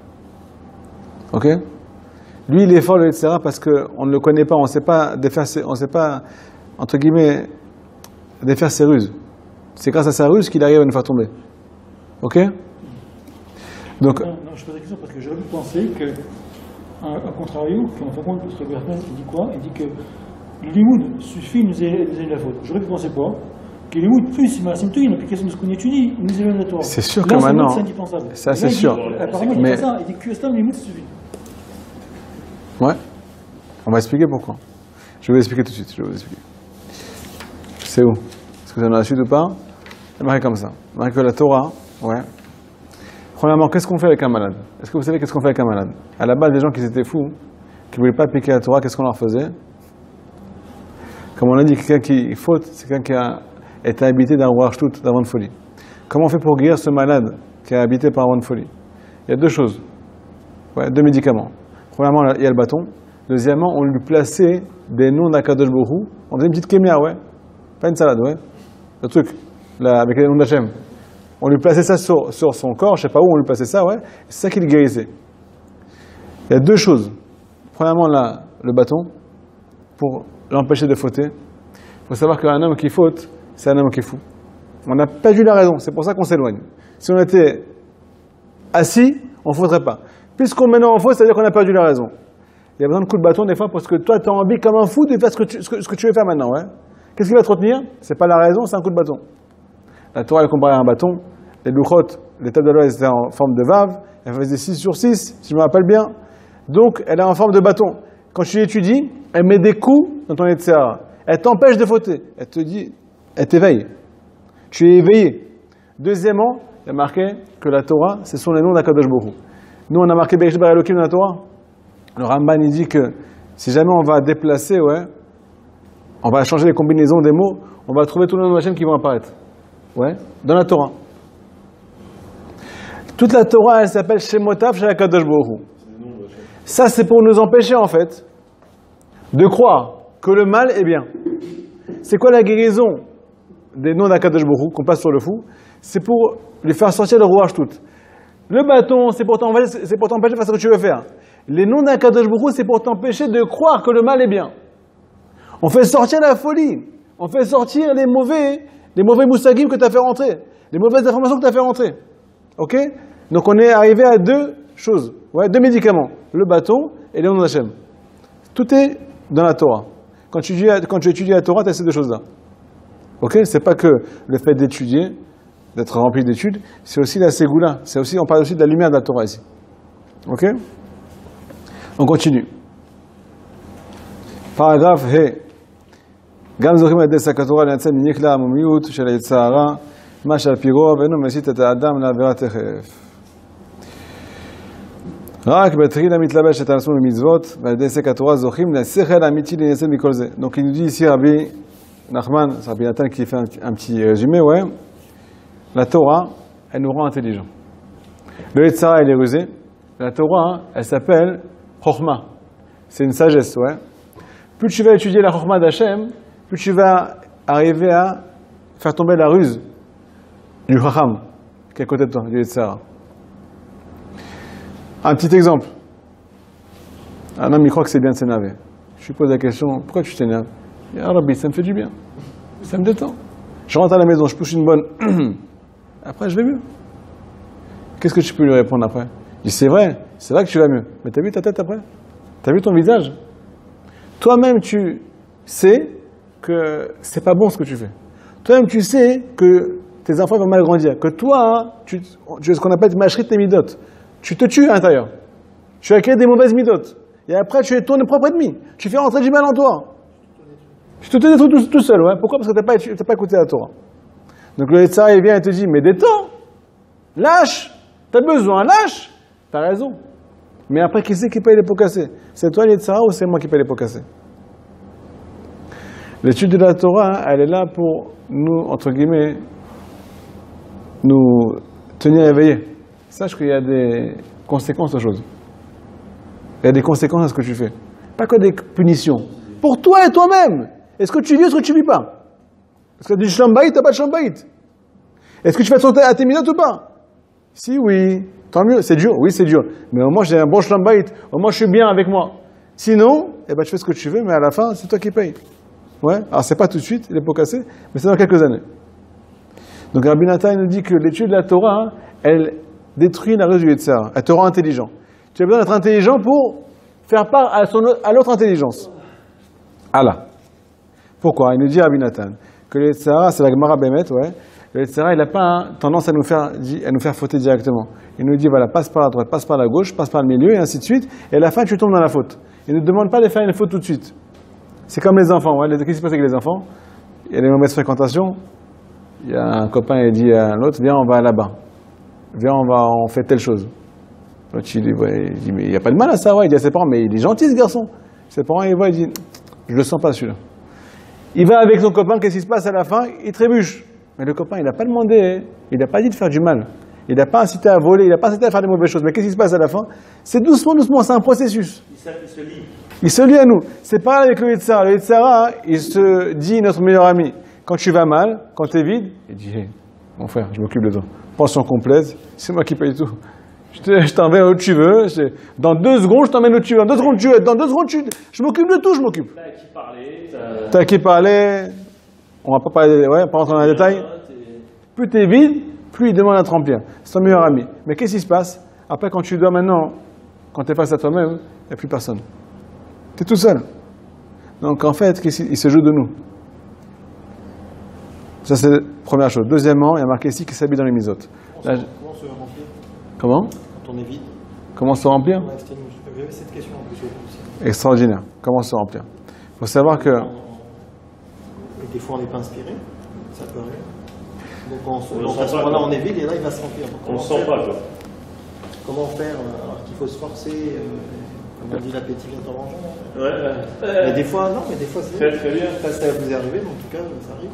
Ok? Lui, il est fort le Yetzer Hara parce qu'on ne le connaît pas, on ne sait pas entre guillemets, défaire ses ruses. C'est grâce à sa ruse qu'il arrive à nous faire tomber. Ok? Donc, non, je pose la question parce que j'aurais pu penser que un contrario, qui en fin de compte, ce Rabbi Nachman, il dit quoi? Il dit que le limoud suffit nous éloigner la faute. J'aurais pu penser quoi? Que le limoud plus une application de ce qu'on étudie, nous éloigne de la Torah. C'est sûr que maintenant, c'est indispensable. Ça c'est sûr. Apparemment, il dit pas ça. Il dit que le limoud suffit. Ouais. On va expliquer pourquoi. Je vais vous expliquer tout de suite. Je vais vous expliquer. C'est où? Est-ce que vous en avez la suite ou pas? Il marqué comme ça. Il marqué que la Torah, ouais. Premièrement, qu'est-ce qu'on fait avec un malade? Est-ce que vous savez qu'est-ce qu'on fait avec un malade? À la base, des gens qui étaient fous, qui ne voulaient pas appliquer la Torah, qu'est-ce qu'on leur faisait? Comme on a dit, quelqu'un qui faute, c'est quelqu'un qui a été habité d'un roi shtout, d'un vent de folie. Comment on fait pour guérir ce malade qui est habité par un vent de folie? Il y a deux choses. Ouais, deux médicaments. Premièrement, il y a le bâton. Deuxièmement, on lui plaçait des noms d'Akadosh Baruch Hu. On faisait une petite kémia, ouais. Pas une salade, ouais. Le truc, là, avec les noms d'Hachem. On lui plaçait ça sur son corps, je sais pas où on lui plaçait ça, ouais. C'est ça qui le guérissait. Il y a deux choses. Premièrement, là, le bâton, pour l'empêcher de fauter. Il faut savoir qu'un homme qui faute, c'est un homme qui est fou. On n'a pas eu la raison, c'est pour ça qu'on s'éloigne. Si on était assis, on ne faudrait pas. Puisqu'on maintenant en faute, c'est-à-dire qu'on a perdu la raison. Il y a besoin de coups de bâton des fois parce que toi, tu as envie comme un fou de faire ce que tu veux faire maintenant, ouais. Qu'est-ce qui va te retenir? C'est pas la raison, c'est un coup de bâton. La Torah est comparée à un bâton. Les louchot, les tables de loi étaient en forme de vave. Elle faisait 6 sur 6, si je me rappelle bien. Donc, elle est en forme de bâton. Quand tu l'étudies, elle met des coups dans ton Yetzirah. Elle t'empêche de fauter. Elle te dit, elle t'éveille. Tu es éveillé. Deuxièmement, il y a marqué que la Torah, ce sont les noms d'Akadosh Baruch Hu. Nous, on a marqué Be'esh Bar Elokim dans la Torah. Le Ramban, il dit que si jamais on va déplacer, ouais, on va changer les combinaisons des mots, on va trouver tous les noms de Hachem qui vont apparaître. Ouais, dans la Torah. Toute la Torah, elle s'appelle Shemotav Shel HaKadosh Baruch Hu. Ça, c'est pour nous empêcher, en fait, de croire que le mal est bien. C'est quoi la guérison des noms d'Akadosh Baruch Hu qu'on passe sur le fou? C'est pour lui faire sortir le rouage tout. Le bâton, c'est pour t'empêcher de faire ce que tu veux faire. Les noms d'Akadosh Baruch Hu, c'est pour t'empêcher de croire que le mal est bien. On fait sortir la folie. On fait sortir les mauvais moussagim que tu as fait rentrer. Les mauvaises informations que tu as fait rentrer. Ok? Donc on est arrivé à deux choses. Ouais, deux médicaments. Le bâton et les noms d'Hachem. Tout est dans la Torah. Quand tu étudies la Torah, tu as ces deux choses-là. Ok? C'est pas que le fait d'étudier, d'être rempli d'études, c'est aussi la ségoula. C'est aussi, on parle aussi de la lumière de la Torah ici. Ok? On continue. Paragraphe He. גם זוכים על ידי שק התורה לנצל מנקלה המומיות של היצר הרע, מה שעל פי רוב אינו מסית את האדם לעבירה תכף. רק בתחילה מתלבשת על עצמו במצוות, ועל ידי שק התורה זוכים לשכל האמיתי להינצל מכל זה. Donc il nous dit ici Rabbi Nachman, c'est Rabbi Nathan qui fait un petit résumé, ouais. La Torah, elle nous rend intelligents. Le Yetzara, elle est rusé. La Torah, elle s'appelle Chokhmah. C'est une sagesse, ouais. Plus tu vas étudier la Chokhmah d'Hachem, plus tu vas arriver à faire tomber la ruse du Chacham qui est à côté de toi, du Yetzirah. Un petit exemple. Un homme, il croit que c'est bien de s'énerver. Je lui pose la question, pourquoi tu t'énerves? Il dit, ah Rabbi, ça me fait du bien. Ça me détend. Je rentre à la maison, je pousse une bonne. Après, je vais mieux. Qu'est-ce que tu peux lui répondre après? Il dit, c'est vrai que tu vas mieux. Mais t'as vu ta tête après? T'as vu ton visage? Toi-même, tu sais que c'est pas bon ce que tu fais. Toi-même, tu sais que tes enfants vont mal grandir. Que toi, tu es ce qu'on appelle mashrit tes midot. Tu te tues à l'intérieur. Tu as créé des mauvaises midot. Et après, tu es ton propre ennemi. Tu fais rentrer du mal en toi. Tu te détruis tout seul. Ouais. Pourquoi? Parce que tu n'as pas écouté la Torah. Donc le Yetzirah, il vient et te dit, mais détends. Lâche. Tu as besoin, lâche. Tu as raison. Mais après, qui c'est qui paye les pots cassés? C'est toi, le Yetzirah, ou c'est moi qui paye les pots cassés? L'étude de la Torah, elle est là pour nous, entre guillemets, nous tenir éveillés. Sache qu'il y a des conséquences aux choses. Il y a des conséquences à ce que tu fais. Pas que des punitions. Pour toi et toi-même. Est-ce que tu vis ou est-ce que tu ne vis pas? Est-ce que tu as du shlambaït, tu n'as pas de shlambaït? Est-ce que tu fais attention à tes minutes ou pas? Si oui, tant mieux. C'est dur? Oui, c'est dur. Mais au moins j'ai un bon shlambaït. Au moins je suis bien avec moi. Sinon, eh ben, tu fais ce que tu veux, mais à la fin, c'est toi qui payes. Ouais. Alors c'est pas tout de suite, les pots cassés, mais c'est dans quelques années. Donc Rabbi Nathan nous dit que l'étude de la Torah, elle détruit la ruse du Yetzirah. Elle te rend intelligent. Tu as besoin d'être intelligent pour faire part à l'autre intelligence. Allah. Pourquoi? Il nous dit Rabbi Nathan que le Yetzirah, c'est la Gemara Bémet, ouais. Le Yetzirah, il n'a pas tendance à nous faire fauter directement. Il nous dit, voilà, passe par la droite, passe par la gauche, passe par le milieu, et ainsi de suite. Et à la fin, tu tombes dans la faute. Il ne demande pas de faire une faute tout de suite. C'est comme les enfants. Ouais. Qu'est-ce qui se passe avec les enfants? Il y a des mauvaises fréquentations. Il y a un copain, il dit à l'autre, viens, on va là-bas. Viens, on fait telle chose. L'autre, il dit, mais il n'y a pas de mal à ça. Ouais. Il dit à ses parents, mais il est gentil, ce garçon. Ses parents, ils voient, il dit, je le sens pas, celui-là. Il va avec son copain, qu'est-ce qui se passe à la fin? Il trébuche. Mais le copain, il n'a pas demandé, il n'a pas dit de faire du mal. Il n'a pas incité à voler, il n'a pas incité à faire des mauvaises choses. Mais qu'est-ce qui se passe à la fin? C'est doucement, doucement, c'est un processus. Il se lie. Il se lie à nous. C'est pareil avec le Yetzirah. Le Yetzirah, il se dit notre meilleur ami. Quand tu vas mal, quand tu es vide, il dit, hey, mon frère, je m'occupe de toi. Pension complète, c'est moi qui paye tout. Je t'emmène où tu veux. Dans 2 secondes, je t'emmène où tu veux. Dans 2 secondes, tu es. Dans 2 secondes, je m'occupe de tout, je m'occupe. T'as à qui parler. T'as à qui parler. On va pas parler, pas rentrer dans les détails. Plus tu es vide, plus il demande à te remplir. C'est ton meilleur ami. Mais qu'est-ce qui se passe? Après, quand tu dois maintenant, quand tu es face à toi-même, il n'y a plus personne. Tu es tout seul. Donc en fait, il se joue de nous. Ça, c'est la première chose. Deuxièmement, il y a marqué ici qu'il s'habille dans les misotes. Comment se remplir Comment? quand on est vide? Comment se remplir? J'avais cette question en plus aussi. Extraordinaire. Comment se remplir? Il faut savoir que... Et des fois, on n'est pas inspiré. Ça peut arriver. Donc à ce moment-là, on est vide et là, il va se remplir. On ne sent pas, quoi. Comment faire alors qu'il faut se forcer comme on dit, l'appétit vient en mangeant. Ouais. Mais des fois, non, mais des fois, c'est Très bien. Ça vous est arrivé, mais en tout cas, ça arrive.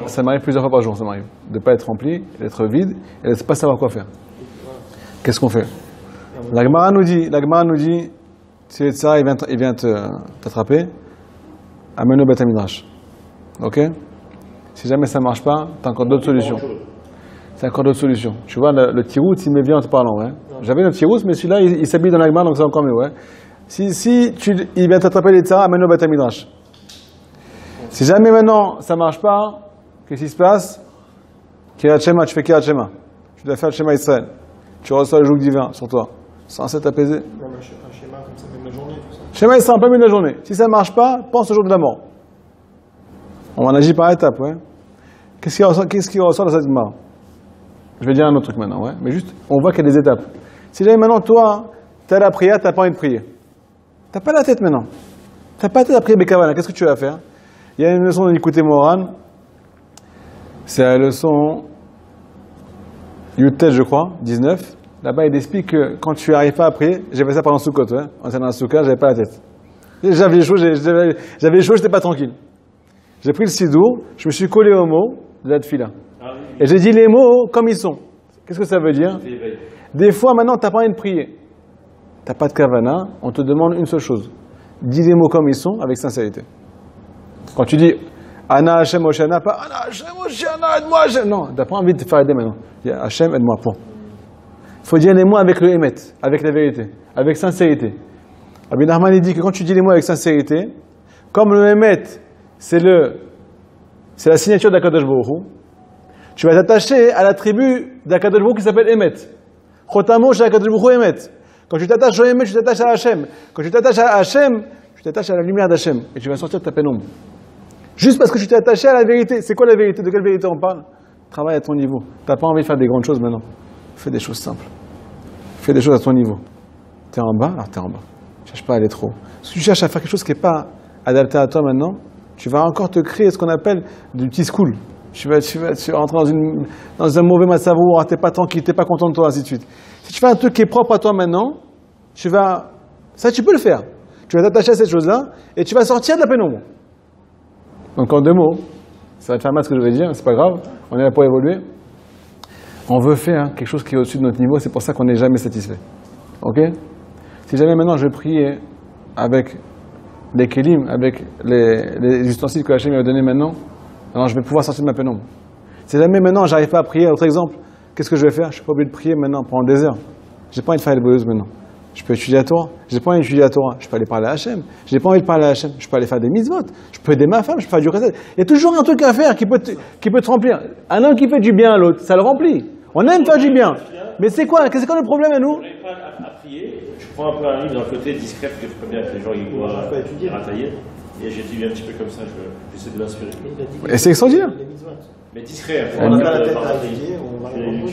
Ça m'arrive plusieurs fois par jour, ça m'arrive. De ne pas être rempli, d'être vide, et de ne pas savoir quoi faire. Qu'est-ce qu'on fait? La Gemara nous dit, si ça, il vient t'attraper, amène au Beth Midrash. Ok? Si jamais ça ne marche pas, tu as encore d'autres solutions. C'est encore d'autres solutions. Tu vois, le tirout, il me vient en te parlant. Ouais. J'avais le tirout, mais celui-là, il s'habille dans la Gemara, donc c'est encore mieux. Ouais. Il vient t'attraper les tzara, amène au Beth Midrash. Si jamais maintenant ça ne marche pas, qu'est-ce qui se passe? Kirat Shema, tu fais Kirat Shema. Tu dois faire le Shema Israël. Tu reçois le joug divin sur toi. Sans être apaisé. Même un schéma comme ça, même la journée, tout ça. Shema Israël en plein milieu de la journée. Si ça ne marche pas, pense au jour de la mort. On en agit par étapes, ouais. Qu'est-ce qui ressort de cette Gemara? Je vais dire un autre truc maintenant, ouais. Mais juste, on voit qu'il y a des étapes. Si jamais maintenant, toi, tu as la prière, tu n'as pas envie de prier. Tu n'as pas la tête maintenant. Tu n'as pas la tête à prier Bekavana. Qu'est-ce que tu vas faire? Il y a une leçon de Nikouté Moran. C'est la leçon Yutet, je crois, 19. Là-bas, il explique que quand tu n'arrives pas à prier, j'ai fait ça pendant Soukot, ouais. On était dans la Souka, j'avais pas la tête. J'avais chaud, j'étais pas tranquille. J'ai pris le sidour, je me suis collé aux mots de la tefila. Et j'ai dit les mots comme ils sont. Qu'est-ce que ça veut dire? Des fois, maintenant, tu n'as pas envie de prier. Tu n'as pas de kavana, on te demande une seule chose. Dis les mots comme ils sont, avec sincérité. Quand tu dis Ana Hashem Oshana, pas Ana Hashem Oshana, aide-moi Hashem. Non, tu n'as pas envie de faire aider maintenant. Dis Hashem, aide-moi, point. Il faut dire les mots avec le émet, avec la vérité, avec sincérité. Rabbi Nachman dit que quand tu dis les mots avec sincérité, comme le émet, c'est la signature d'Akadosh Baruch Hu, tu vas t'attacher à la tribu d'Akadosh Baruch Hu qui s'appelle Emet. Chotamo chez Akadosh Baruch Hu Emet. Quand tu t'attaches au Emet, tu t'attaches à Hachem. Quand tu t'attaches à Hachem, tu t'attaches à la lumière d'Hachem. Et tu vas sortir de ta pénombre. Juste parce que tu t'es attaché à la vérité. C'est quoi la vérité? De quelle vérité on parle? Travaille à ton niveau. Tu n'as pas envie de faire des grandes choses maintenant. Fais des choses simples. Fais des choses à ton niveau. Tu es en bas, alors tu es en bas. Ne cherche pas à aller trop. Si tu cherches à faire quelque chose qui n'est pas adapté à toi maintenant, tu vas encore te créer ce qu'on appelle du petit school. Tu vas rentrer dans un mauvais massavour, tu n'es pas tranquille, tu n'es pas content de toi, ainsi de suite. Si tu fais un truc qui est propre à toi maintenant, tu peux le faire. Tu vas t'attacher à cette chose-là et tu vas sortir de la pénombre. Donc en 2 mots, ça va te faire mal ce que je vais dire, c'est pas grave, on est là pour évoluer. On veut faire quelque chose qui est au-dessus de notre niveau, c'est pour ça qu'on n'est jamais satisfait. Ok? Si jamais maintenant je vais prier avec les kelim, avec les ustensiles que Hachem m'a donné maintenant, alors je vais pouvoir sortir de ma pénombre. Si jamais maintenant j'arrive pas à prier, autre exemple, qu'est-ce que je vais faire? Je ne suis pas obligé de prier maintenant pendant des heures. Je n'ai pas envie de faire les bouleuses maintenant. Je peux étudier la Torah. Je n'ai pas envie d'étudier la Torah. Je peux aller parler à Hachem. Je n'ai pas envie de parler à Hachem. Je peux aller faire des mitzvot. Je peux aider ma femme. Je peux faire du recette. Il y a toujours un truc à faire qui peut te remplir. Un homme qui fait du bien à l'autre, ça le remplit. On aime faire du bien. Mais c'est quoi le problème à nous? Je n'arrive pas à prier, je prends un peu un livre dans le côté discret, parce que je peux bien que les gens ils voient ratailler. Et j'étudie un petit peu comme ça, j'essaie de m'inspirer. Et c'est extraordinaire. Mais discret. On n'a pas la tête à étudier, on va répondre.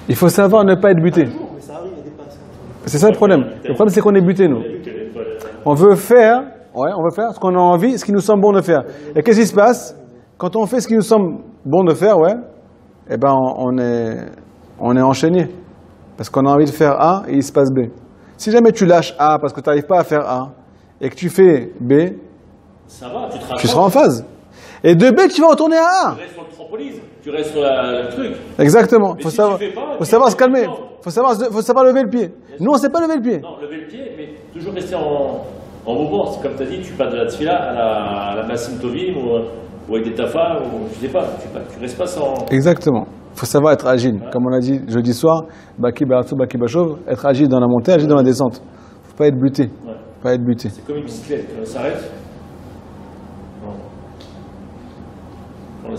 Il faut savoir ne pas être buté. Mais ça arrive, il y a des passes. C'est ça le problème. Le problème, c'est qu'on est buté, nous. On veut faire ce qu'on a envie, ce qui nous semble bon de faire. Et qu'est-ce qui se passe? Quand on fait ce qui nous semble bon de faire, eh ben, on est enchaîné. Parce qu'on a envie de faire A et il se passe B. Si jamais tu lâches A parce que tu n'arrives pas à faire A et que tu fais B, ça va, tu seras en phase. Et de B, tu vas retourner à A. Tu restes sur le trampoline, tu restes sur le truc. Exactement. Il faut si faut savoir se calmer. Il faut savoir lever le pied. Nous, on ne sait pas lever le pied. Non, lever le pied, mais toujours rester en mouvement. Comme tu as dit, tu passes de la tfila à la Massim Tovim ou avec des tafas, ou je sais pas, tu restes pas sans... Exactement. Il faut savoir être agile. Comme on l'a dit jeudi soir, Baki Baratou, Baki Bachov, être agile dans la montée, agile dans la descente. Il ne faut pas être buté. Pas être buté. C'est comme une bicyclette, quand elle s'arrête. Non. Quand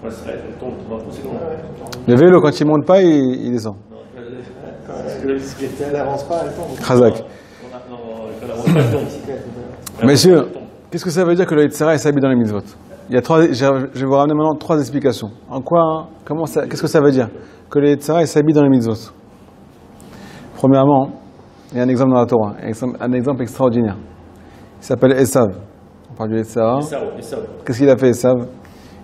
elle s'arrête, elle tombe. Non, c'est comment? Le vélo, quand il ne monte pas, il descend. Quand la bicyclette, elle n'avance pas, elle tombe. Khazak. Messieurs, qu'est-ce que ça veut dire que le Yitzhara s'habille dans les mitzvot? Je vais vous ramener maintenant 3 explications. En quoi, qu'est-ce que ça veut dire que le Yitzhara s'habille dans les mitzvot? Premièrement, il y a un exemple dans la Torah, un exemple extraordinaire. Il s'appelle Esav. On parle du Yitzhara. Qu'est-ce qu'il a fait, Esav?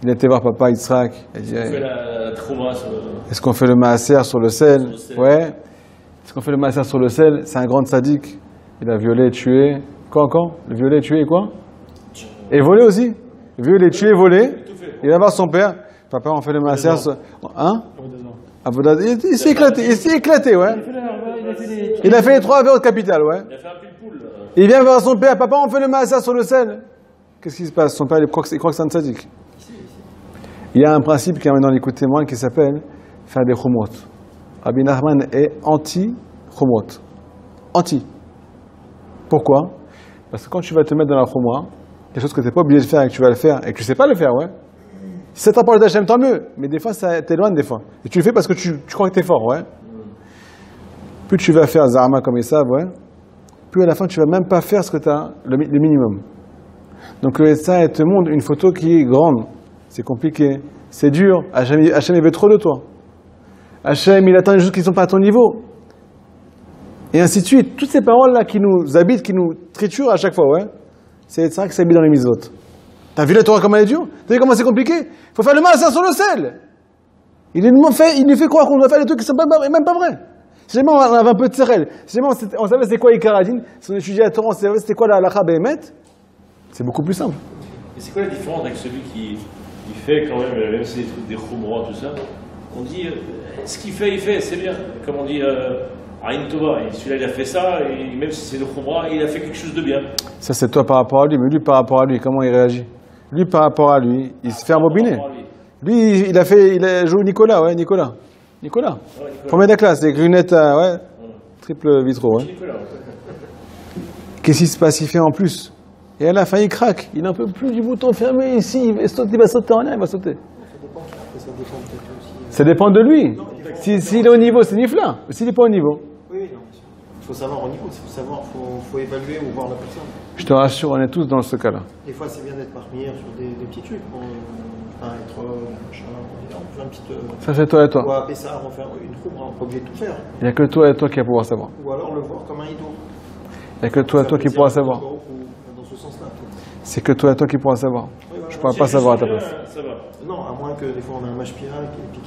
Il a été voir papa Yitzhak. Est-ce qu'on fait le maaser sur le sel? Ouais. Est-ce qu'on fait le maaser sur le sel? C'est un grand sadique. Il a violé, tué. Quoi encore? Le violé, tué et quoi? Et volé aussi. Violé, tué, volé. Il va voir son père. Papa, on fait le maaser sur... Hein? Il s'est éclaté, ouais. Il a fait les 3 avéros de capital, ouais. Il a fait un pile-poule. Il vient voir son père. Papa, on fait le maaser sur le sel. Qu'est-ce qui se passe? Son père, il croit que c'est un sadique. Il y a un principe qui est dans les coups de témoin qui s'appelle faire des chumrot. Rabbi Nachman est anti-chumrot. Anti. Pourquoi? Parce que quand tu vas te mettre dans la chumra, quelque chose que tu n'es pas obligé de faire et que tu vas le faire et que tu ne sais pas le faire, ouais. Si ça t'apporte d'Hachem, tant mieux. Mais des fois, ça t'éloigne des fois. Et tu le fais parce que tu crois que tu es fort, ouais. Plus tu vas faire Zahama comme Esav, ouais, plus à la fin, tu ne vas même pas faire ce que tu as, le minimum. Donc ça te montre une photo qui est grande. C'est compliqué, c'est dur. Hachem, il veut trop de toi. Hachem, il attend des choses qui ne sont pas à ton niveau. Et ainsi de suite. Toutes ces paroles-là qui nous habitent, qui nous triturent à chaque fois, ouais. C'est ça qui s'habille dans les mitzvot. T'as vu la Torah comme elle est dure? T'as vu comment c'est compliqué? Il faut faire le maaser sur le sel. Il nous fait croire qu'on doit faire des trucs qui ne sont même pas vrais. Si jamais on avait un peu de sérel, si jamais on savait c'était quoi Ikaradine, si on étudiait la Torah, on savait c'était quoi la halakha behemet, c'est beaucoup plus simple. Et c'est quoi la différence avec celui qui fait quand même si des trucs des chumrot, tout ça, on dit, ce qu'il fait, c'est bien. Comme on dit, Aïn Tova, celui-là il a fait ça, et même si c'est le chumrot, il a fait quelque chose de bien. Ça c'est toi par rapport à lui, mais lui par rapport à lui, comment il réagit? Lui par rapport à lui, il se fait embobiner. Lui, il a joué Nicolas, ouais, Nicolas. Premier de la classe, les lunettes, ouais, triple vitro, ouais. Qu'est-ce qui se passe? Il fait en plus. Et à la fin, il craque. Il n'en peut plus du bouton fermé ici. Il va sauter en l'air, il va sauter. Ça dépend de lui. S'il est au niveau, c'est Nifla. S'il n'est pas au niveau. Oui, non. Il faut savoir au niveau, il faut évaluer ou voir la personne. Je te rassure, on est tous dans ce cas-là. Des fois, c'est bien d'être marmire sur des petits trucs. Être un petit. Ça, c'est toi et toi. Ou à Pessah, on fait une troupe, on n'est pas obligé de tout faire. Il n'y a que toi et toi qui vas pouvoir savoir. Ou alors le voir comme un idole. Il n'y a que toi et toi qui pourras savoir. Dans ce sens-là. C'est que toi et toi qui pourras savoir. Oui, voilà. Je ne pourrais pas savoir à ta place. Ça va. Non, à moins que des fois on a un mashpira qui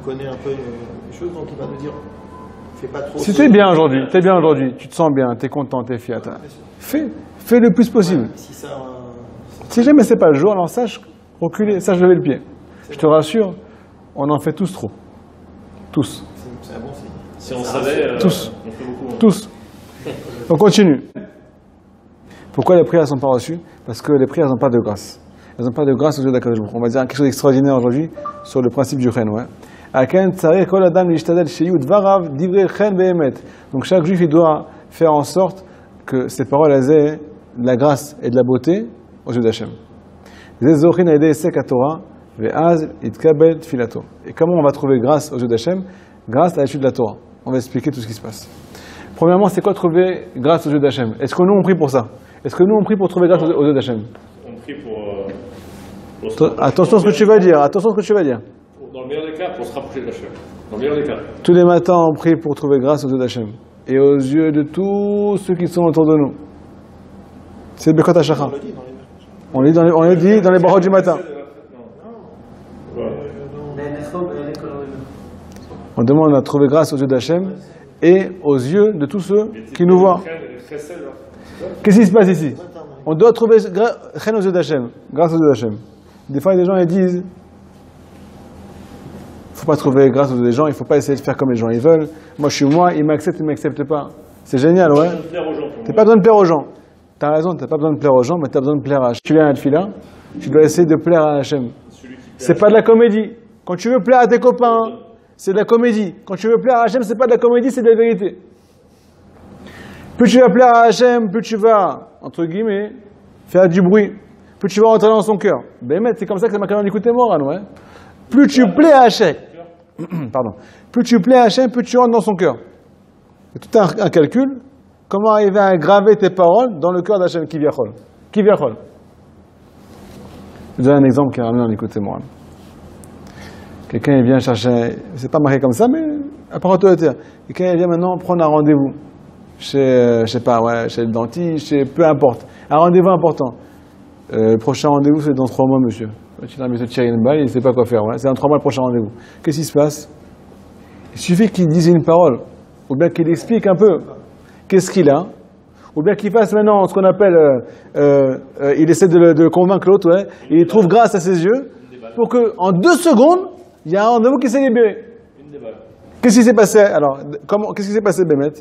connaît un peu les choses, donc il va nous dire fais pas trop. Si t'es bien aujourd'hui, tu te sens bien, t'es content, t'es fier. Fais le plus possible. Ouais, si jamais c'est pas le jour, alors sache reculer, sache lever le pied. Je te rassure, on en fait tous trop. Tous. C'est un bon signe. Si on savait, tous. on fait beaucoup. Tous. On continue. Pourquoi les prières ne sont pas reçues? Parce que les prières n'ont pas de grâce. Elles n'ont pas de grâce aux yeux d'Akadosh Baruch Hu. On va dire quelque chose d'extraordinaire aujourd'hui sur le principe du chen. Ouais. Donc chaque juif il doit faire en sorte que ses paroles aient de la grâce et de la beauté aux yeux d'Hachem. Et comment on va trouver grâce aux yeux d'Hachem? Grâce à l'étude de la Torah. On va expliquer tout ce qui se passe. Premièrement, c'est quoi trouver grâce aux yeux d'Hachem? Est-ce que nous on prie pour ça? Est-ce que nous on prie pour trouver grâce aux yeux d'Hachem? On prie pour Attention à ce que tu vas dire, attention à ce que tu vas dire. Dans le meilleur des cas, pour se rapprocher d'Hachem. Dans le meilleur des cas. Tous les matins, on prie pour trouver grâce aux yeux d'Hachem et aux yeux de tous ceux qui sont autour de nous. C'est Bekot HaShachar. On le dit dans les brachot du matin. On demande à trouver grâce aux yeux d'Hachem et aux yeux de tous ceux qui nous voient. Qu'est-ce qui se passe ici? On doit trouver grâce aux yeux d'Hachem, grâce aux yeux d'Hachem. Des fois, il y a des gens qui disent, il ne faut pas trouver grâce aux yeux des gens, il ne faut pas essayer de faire comme les gens ils veulent. Moi, je suis moi, ils m'acceptent, ils ne m'acceptent pas. C'est génial, ouais. Tu n'as pas besoin de plaire aux gens. Tu as raison, tu n'as pas besoin de plaire aux gens, mais tu as besoin de plaire à Hachem. Tu viens à la Tfila, tu dois essayer de plaire à Hachem. C'est pas de la comédie. Quand tu veux plaire à tes copains, c'est de la comédie. Quand tu veux plaire à Hachem, c'est pas de la comédie, c'est de la vérité. Plus tu vas plaire à Hachem, plus tu vas, entre guillemets, faire du bruit. Plus tu vas rentrer dans son cœur. Ben, c'est comme ça que c'est marqué dans l'écouter moral, ouais. Plus tu plais à Hachem, pardon. Plus tu plais à Hachem, plus tu rentres dans son cœur. C'est tout un calcul. Comment arriver à graver tes paroles dans le cœur d'Hachem, Kivyachol. Kivyachol. Je vais donner un exemple qui est ramené dans l'écouter moral. Quelqu'un il vient chercher, c'est pas marqué comme ça, mais à part autorité. Quelqu'un il vient maintenant prendre un rendez-vous chez, je sais pas, ouais, chez le dentiste, peu importe. Un rendez-vous important. Le prochain rendez-vous c'est dans 3 mois, monsieur. Tu dis, monsieur Thierry Nbal, il ne sait pas quoi faire. Ouais. C'est dans 3 mois le prochain rendez-vous. Qu'est-ce qui se passe? Il suffit qu'il dise une parole, ou bien qu'il explique un peu qu'est-ce qu'il a, ou bien qu'il fasse maintenant ce qu'on appelle, il essaie de convaincre l'autre, ouais, et il trouve grâce à ses yeux, pour qu'en 2 secondes, il y a un rendez-vous qui s'est libéré. Qu'est-ce qui s'est passé? Alors, qu'est-ce qui s'est passé, Bémet?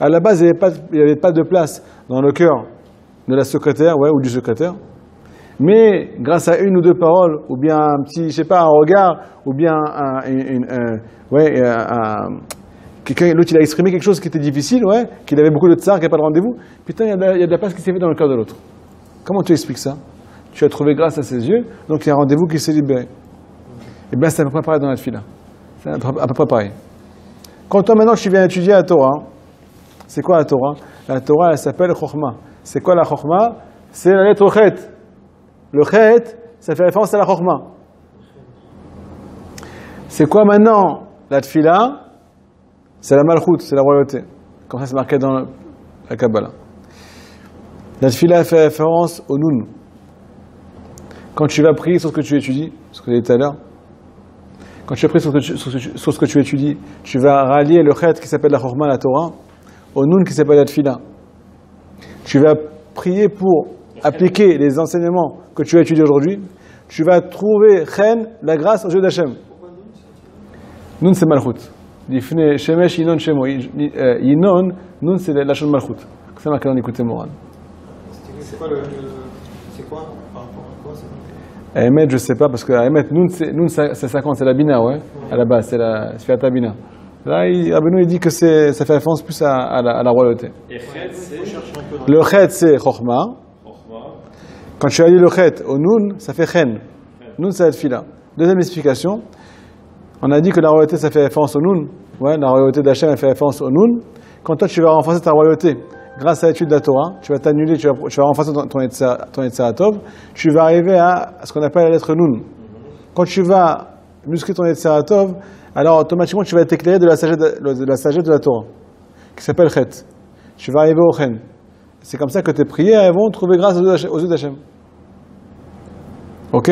À la base, il n'y avait pas de place dans le cœur de la secrétaire, ouais, ou du secrétaire. Mais grâce à 1 ou 2 paroles, ou bien un petit, je sais pas, un regard, ou bien l'autre il a exprimé quelque chose qui était difficile, ouais, qu'il avait beaucoup de tsar, qu'il n'y a pas de rendez-vous. Putain, il y a de la place qui s'est faite dans le cœur de l'autre. Comment tu expliques ça? Tu as trouvé grâce à ses yeux, donc il y a un rendez-vous qui s'est libéré. Eh bien, c'est à peu près pareil dans la Tfila. C'est à peu près pareil. Quand toi, maintenant, tu viens étudier la Torah, c'est quoi la Torah? La Torah, elle s'appelle Chokhmah. C'est quoi la Chokhmah? C'est la lettre Chet. Le Chet, ça fait référence à la Chokhmah. C'est quoi maintenant la Tfila? C'est la Malchut, c'est la royauté. Comme ça, c'est marqué dans la Kabbalah. La Tfila fait référence au Nun. Quand tu vas prier sur ce que tu étudies, ce que j'ai dit tout à l'heure, quand tu as pris sur ce que tu étudies, tu vas rallier le Chet qui s'appelle la Chokhmah, la Torah, au Nun qui s'appelle la Tfila. Tu vas prier pour appliquer les enseignements que tu as étudiés aujourd'hui. Tu vas trouver Chen, la grâce aux yeux d'Hachem. Nun c'est Malchut. Difne Shemesh Yinon Shemo. Yinon, Nun c'est la Shon Malchut. C'est marqué dans l'écouter moral. C'est quoi par rapport à quoi? Ahmed, je sais pas, parce que Ahmed, Nun c'est 50, c'est la Bina, ouais. À la base, c'est la Sfiata Bina. Là, Rabbeinu il dit que ça fait référence plus à la royauté. Et Chet, c'est... Le Chet, c'est Chokhmah. Quand tu as dit le Chet au Nun, ça fait Chen. Nun, ça va être Fila. Deuxième explication, on a dit que la royauté, ça fait référence au Nun. Ouais, la royauté d'Hachem, elle fait référence au Nun. Quand toi, tu vas renforcer ta royauté grâce à l'étude de la Torah, tu vas t'annuler, tu vas renforcer ton Yetzirah Tov, tu vas arriver à ce qu'on appelle la lettre Nun. Quand tu vas muscler ton Yetzirah Tov, alors automatiquement, tu vas être éclairé de la sagesse de la Torah, qui s'appelle Chet. Tu vas arriver au Chen. C'est comme ça que tes prières vont trouver grâce aux yeux d'Hachem. Ok?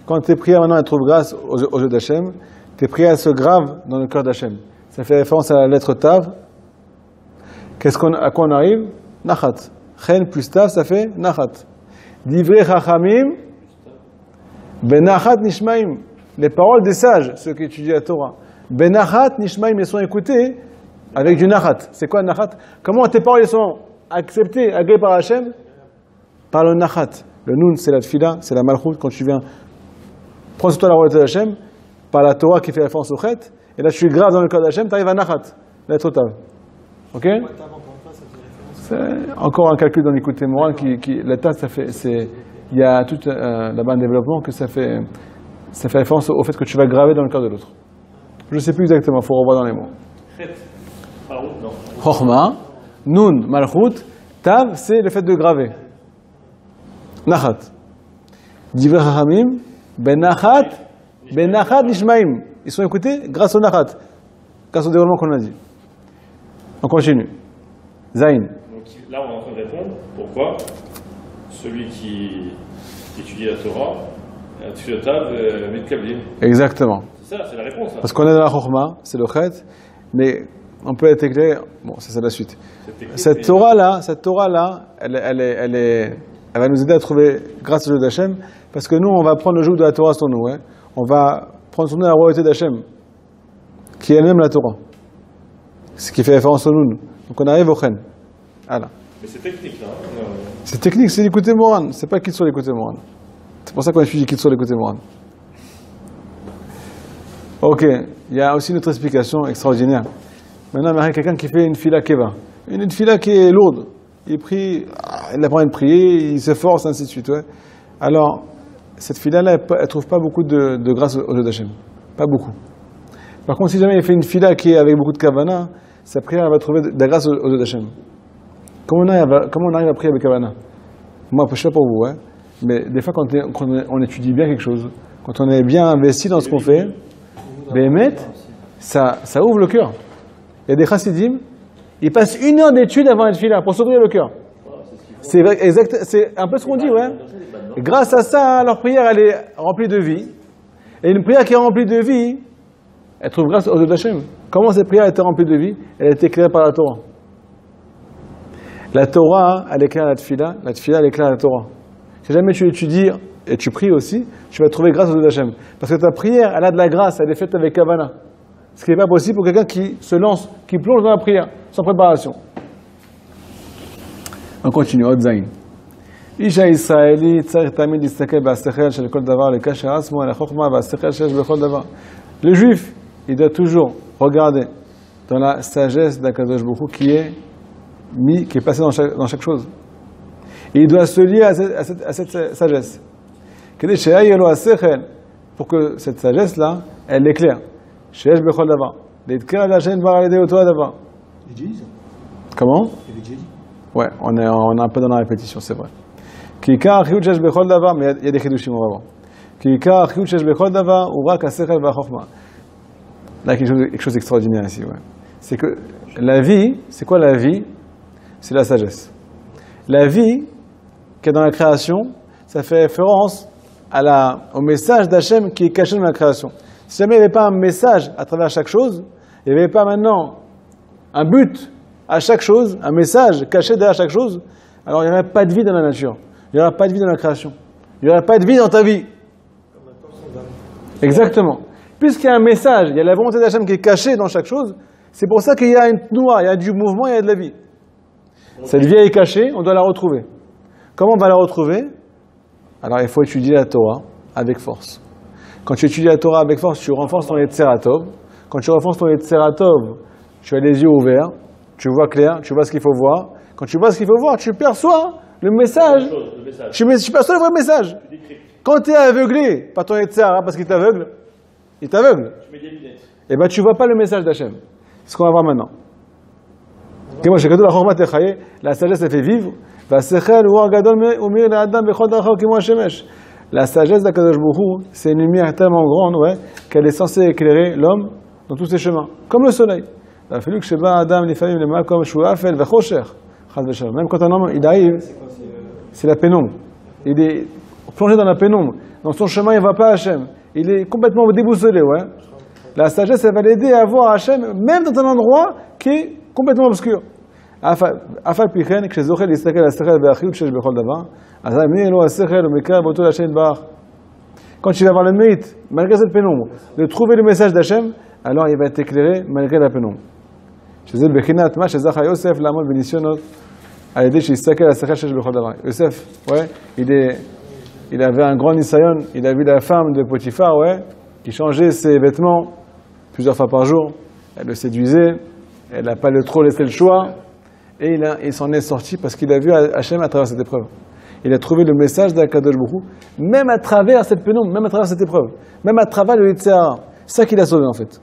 Quand tes prières maintenant elles trouvent grâce aux yeux d'Hachem, tes prières se gravent dans le cœur d'Hachem. Ça fait référence à la lettre Tav. À quoi on arrive? Nachat. Chen plus Tav, ça fait Nachat. Divrei Chachamim, Benachat Nishmaim. Les paroles des sages, ceux qui étudient la Torah. Benachat Nishmaim, elles sont écoutées avec du Nachat. C'est quoi Nachat? Comment tes paroles sont acceptées, agréées par Hachem? Par le Nachat. Le Nun, c'est la Tfila, c'est la Malchut. Quand tu viens prendre sur toi la royauté d'Hachem, par la Torah qui fait référence au Chet, et là tu es grave dans le cœur d'Hachem, tu arrives à Nachat, l'être Tav. Ok? C'est encore un calcul dans l'écoute moral qui la Tav, ça fait, il y a tout là-bas un développement que ça fait référence au fait que tu vas graver dans le cœur de l'autre. Je ne sais plus exactement, il faut revoir dans les mots. Chokhmah, Nun, Malchut, Tav, c'est le fait de graver. Nachat. Divrei Chachamim, Benachat Nishmaim. Ils sont écoutés grâce au Nachat, grâce au déroulement qu'on a dit. On continue. Zain. Donc là, on est en train de répondre pourquoi celui qui étudie la Torah, étudie le Tav, Mitkablim. Exactement. C'est ça, c'est la réponse. Hein. Parce qu'on est dans la Chokhmah, c'est le Chet, mais on peut être éclairé. Bon, ça c'est la suite. Cette Torah-là, elle va nous aider à trouver grâce au jeu d'Hachem, parce que nous, on va prendre le joug de la Torah sur nous. Hein. On va prendre sur nous la royauté d'Hachem, qui est elle-même la Torah. Ce qui fait référence au nous. Donc on arrive au Chen. Voilà. Mais c'est technique, là. C'est technique, c'est l'écouter Moran. C'est pas Kitzur l'écouter Moran. C'est pour ça qu'on étudie Kitzur l'écouter Moran. Ok, il y a aussi une autre explication extraordinaire. Maintenant, il y a quelqu'un qui fait une fila keva. Une fila qui est lourde. Il prie, il apprend à prier, il s'efforce, ainsi de suite. Ouais. Alors, cette fila-là, elle ne trouve pas beaucoup de grâce au jeu d'Hachem. Pas beaucoup. Par contre, si jamais il fait une fila qui est avec beaucoup de kavana, sa prière elle va trouver de la grâce au jeu d'Hachem. Comment on arrive à prier avec kavana? Moi, je ne sais pas pour vous, hein, mais des fois, quand on étudie bien quelque chose, quand on est bien investi dans ce qu'on fait, Béhémet, ça ouvre le cœur. Il y a des chassidim, ils passent 1 heure d'étude avant la fila pour s'ouvrir le cœur. C'est vrai, exact, c'est un peu ce qu'on dit, ouais. Et grâce à ça, leur prière, elle est remplie de vie. Et une prière qui est remplie de vie, elle trouve grâce au Dieu d'Hachem. Comment cette prière a été remplie de vie? Elle a été éclairée par la Torah. La Torah, elle éclaire la tfila elle éclaire la Torah. Si jamais tu étudies et tu pries aussi, tu vas trouver grâce au Dieu d'Hachem. Parce que ta prière, elle a de la grâce, elle est faite avec kavana. Ce qui n'est pas possible pour quelqu'un qui se lance, qui plonge dans la prière, sans préparation. On continue, Odzaïn. Isha Israeli, tzarich tamid listakel ba'astechel shel kol davar lekasher asmo la chokhma ba'astechel shesh bechol davar. Le juif, il doit toujours regarder dans la sagesse d'Akadosh Baruch Hu qui est placée dans chaque chose. Et il doit se lier à cette sagesse. Pour que cette sagesse-là, elle éclaire. Shesh bechol davar. Leitker Hashem bar alidei oto davar. Comment? Ouais, on est un peu dans la répétition, c'est vrai. Mais il y a des chidushim, on va voir. Là, quelque chose d'extraordinaire ici. Ouais. C'est que la vie, c'est quoi la vie? C'est la sagesse. La vie, qui est dans la création, ça fait référence au message d'Hachem qui est caché dans la création. Si jamais il n'y avait pas un message à travers chaque chose, il n'y avait pas maintenant un but à chaque chose, un message caché derrière chaque chose, alors il n'y aurait pas de vie dans la nature. Il n'y aura pas de vie dans la création. Il n'y aura pas de vie dans ta vie. Exactement. Puisqu'il y a un message, il y a la volonté d'Hachem qui est cachée dans chaque chose, c'est pour ça qu'il y a une noix, il y a du mouvement, il y a de la vie. Cette vie est cachée, on doit la retrouver. Comment on va la retrouver? Alors il faut étudier la Torah avec force. Quand tu étudies la Torah avec force, tu renforces ton Yetzeratov. Quand tu renforces ton Yetzeratov, tu as les yeux ouverts, tu vois clair, tu vois ce qu'il faut voir. Quand tu vois ce qu'il faut voir, tu perçois le message. Tu perçois le vrai message. Quand tu es aveuglé par ton Yetzirah, parce qu'il t'aveugle, il t'aveugle. Tu mets des lunettes. Et bien tu ne vois pas le message d'Hachem. C'est ce qu'on va voir maintenant. La sagesse, elle fait vivre. La sagesse d'Akadosh Baruch Hu, c'est une lumière tellement grande, ouais, qu'elle est censée éclairer l'homme dans tous ses chemins, comme le soleil. Même quand un homme il arrive, c'est la pénombre. Il est plongé dans la pénombre. Dans son chemin, il ne va pas à Hachem. Il est complètement déboussolé. Ouais. La sagesse, elle va l'aider à voir Hachem, même dans un endroit qui est complètement obscur. Quand tu vas avoir le mérite, malgré cette pénombre, de trouver le message d'Hachem, alors il va t'éclairer malgré la pénombre. Yosef, ouais, il avait un grand nisayon, il a vu la femme de Potiphar, ouais, qui changeait ses vêtements plusieurs fois par jour, elle le séduisait, elle n'a pas trop laissé le choix, et il s'en est sorti parce qu'il a vu Hachem à travers cette épreuve. Il a trouvé le message d'Akadosh Baruch Hu, même à travers cette pénombre, même à travers cette épreuve, même à travers le Yitzhara. C'est ça qui l'a sauvé en fait.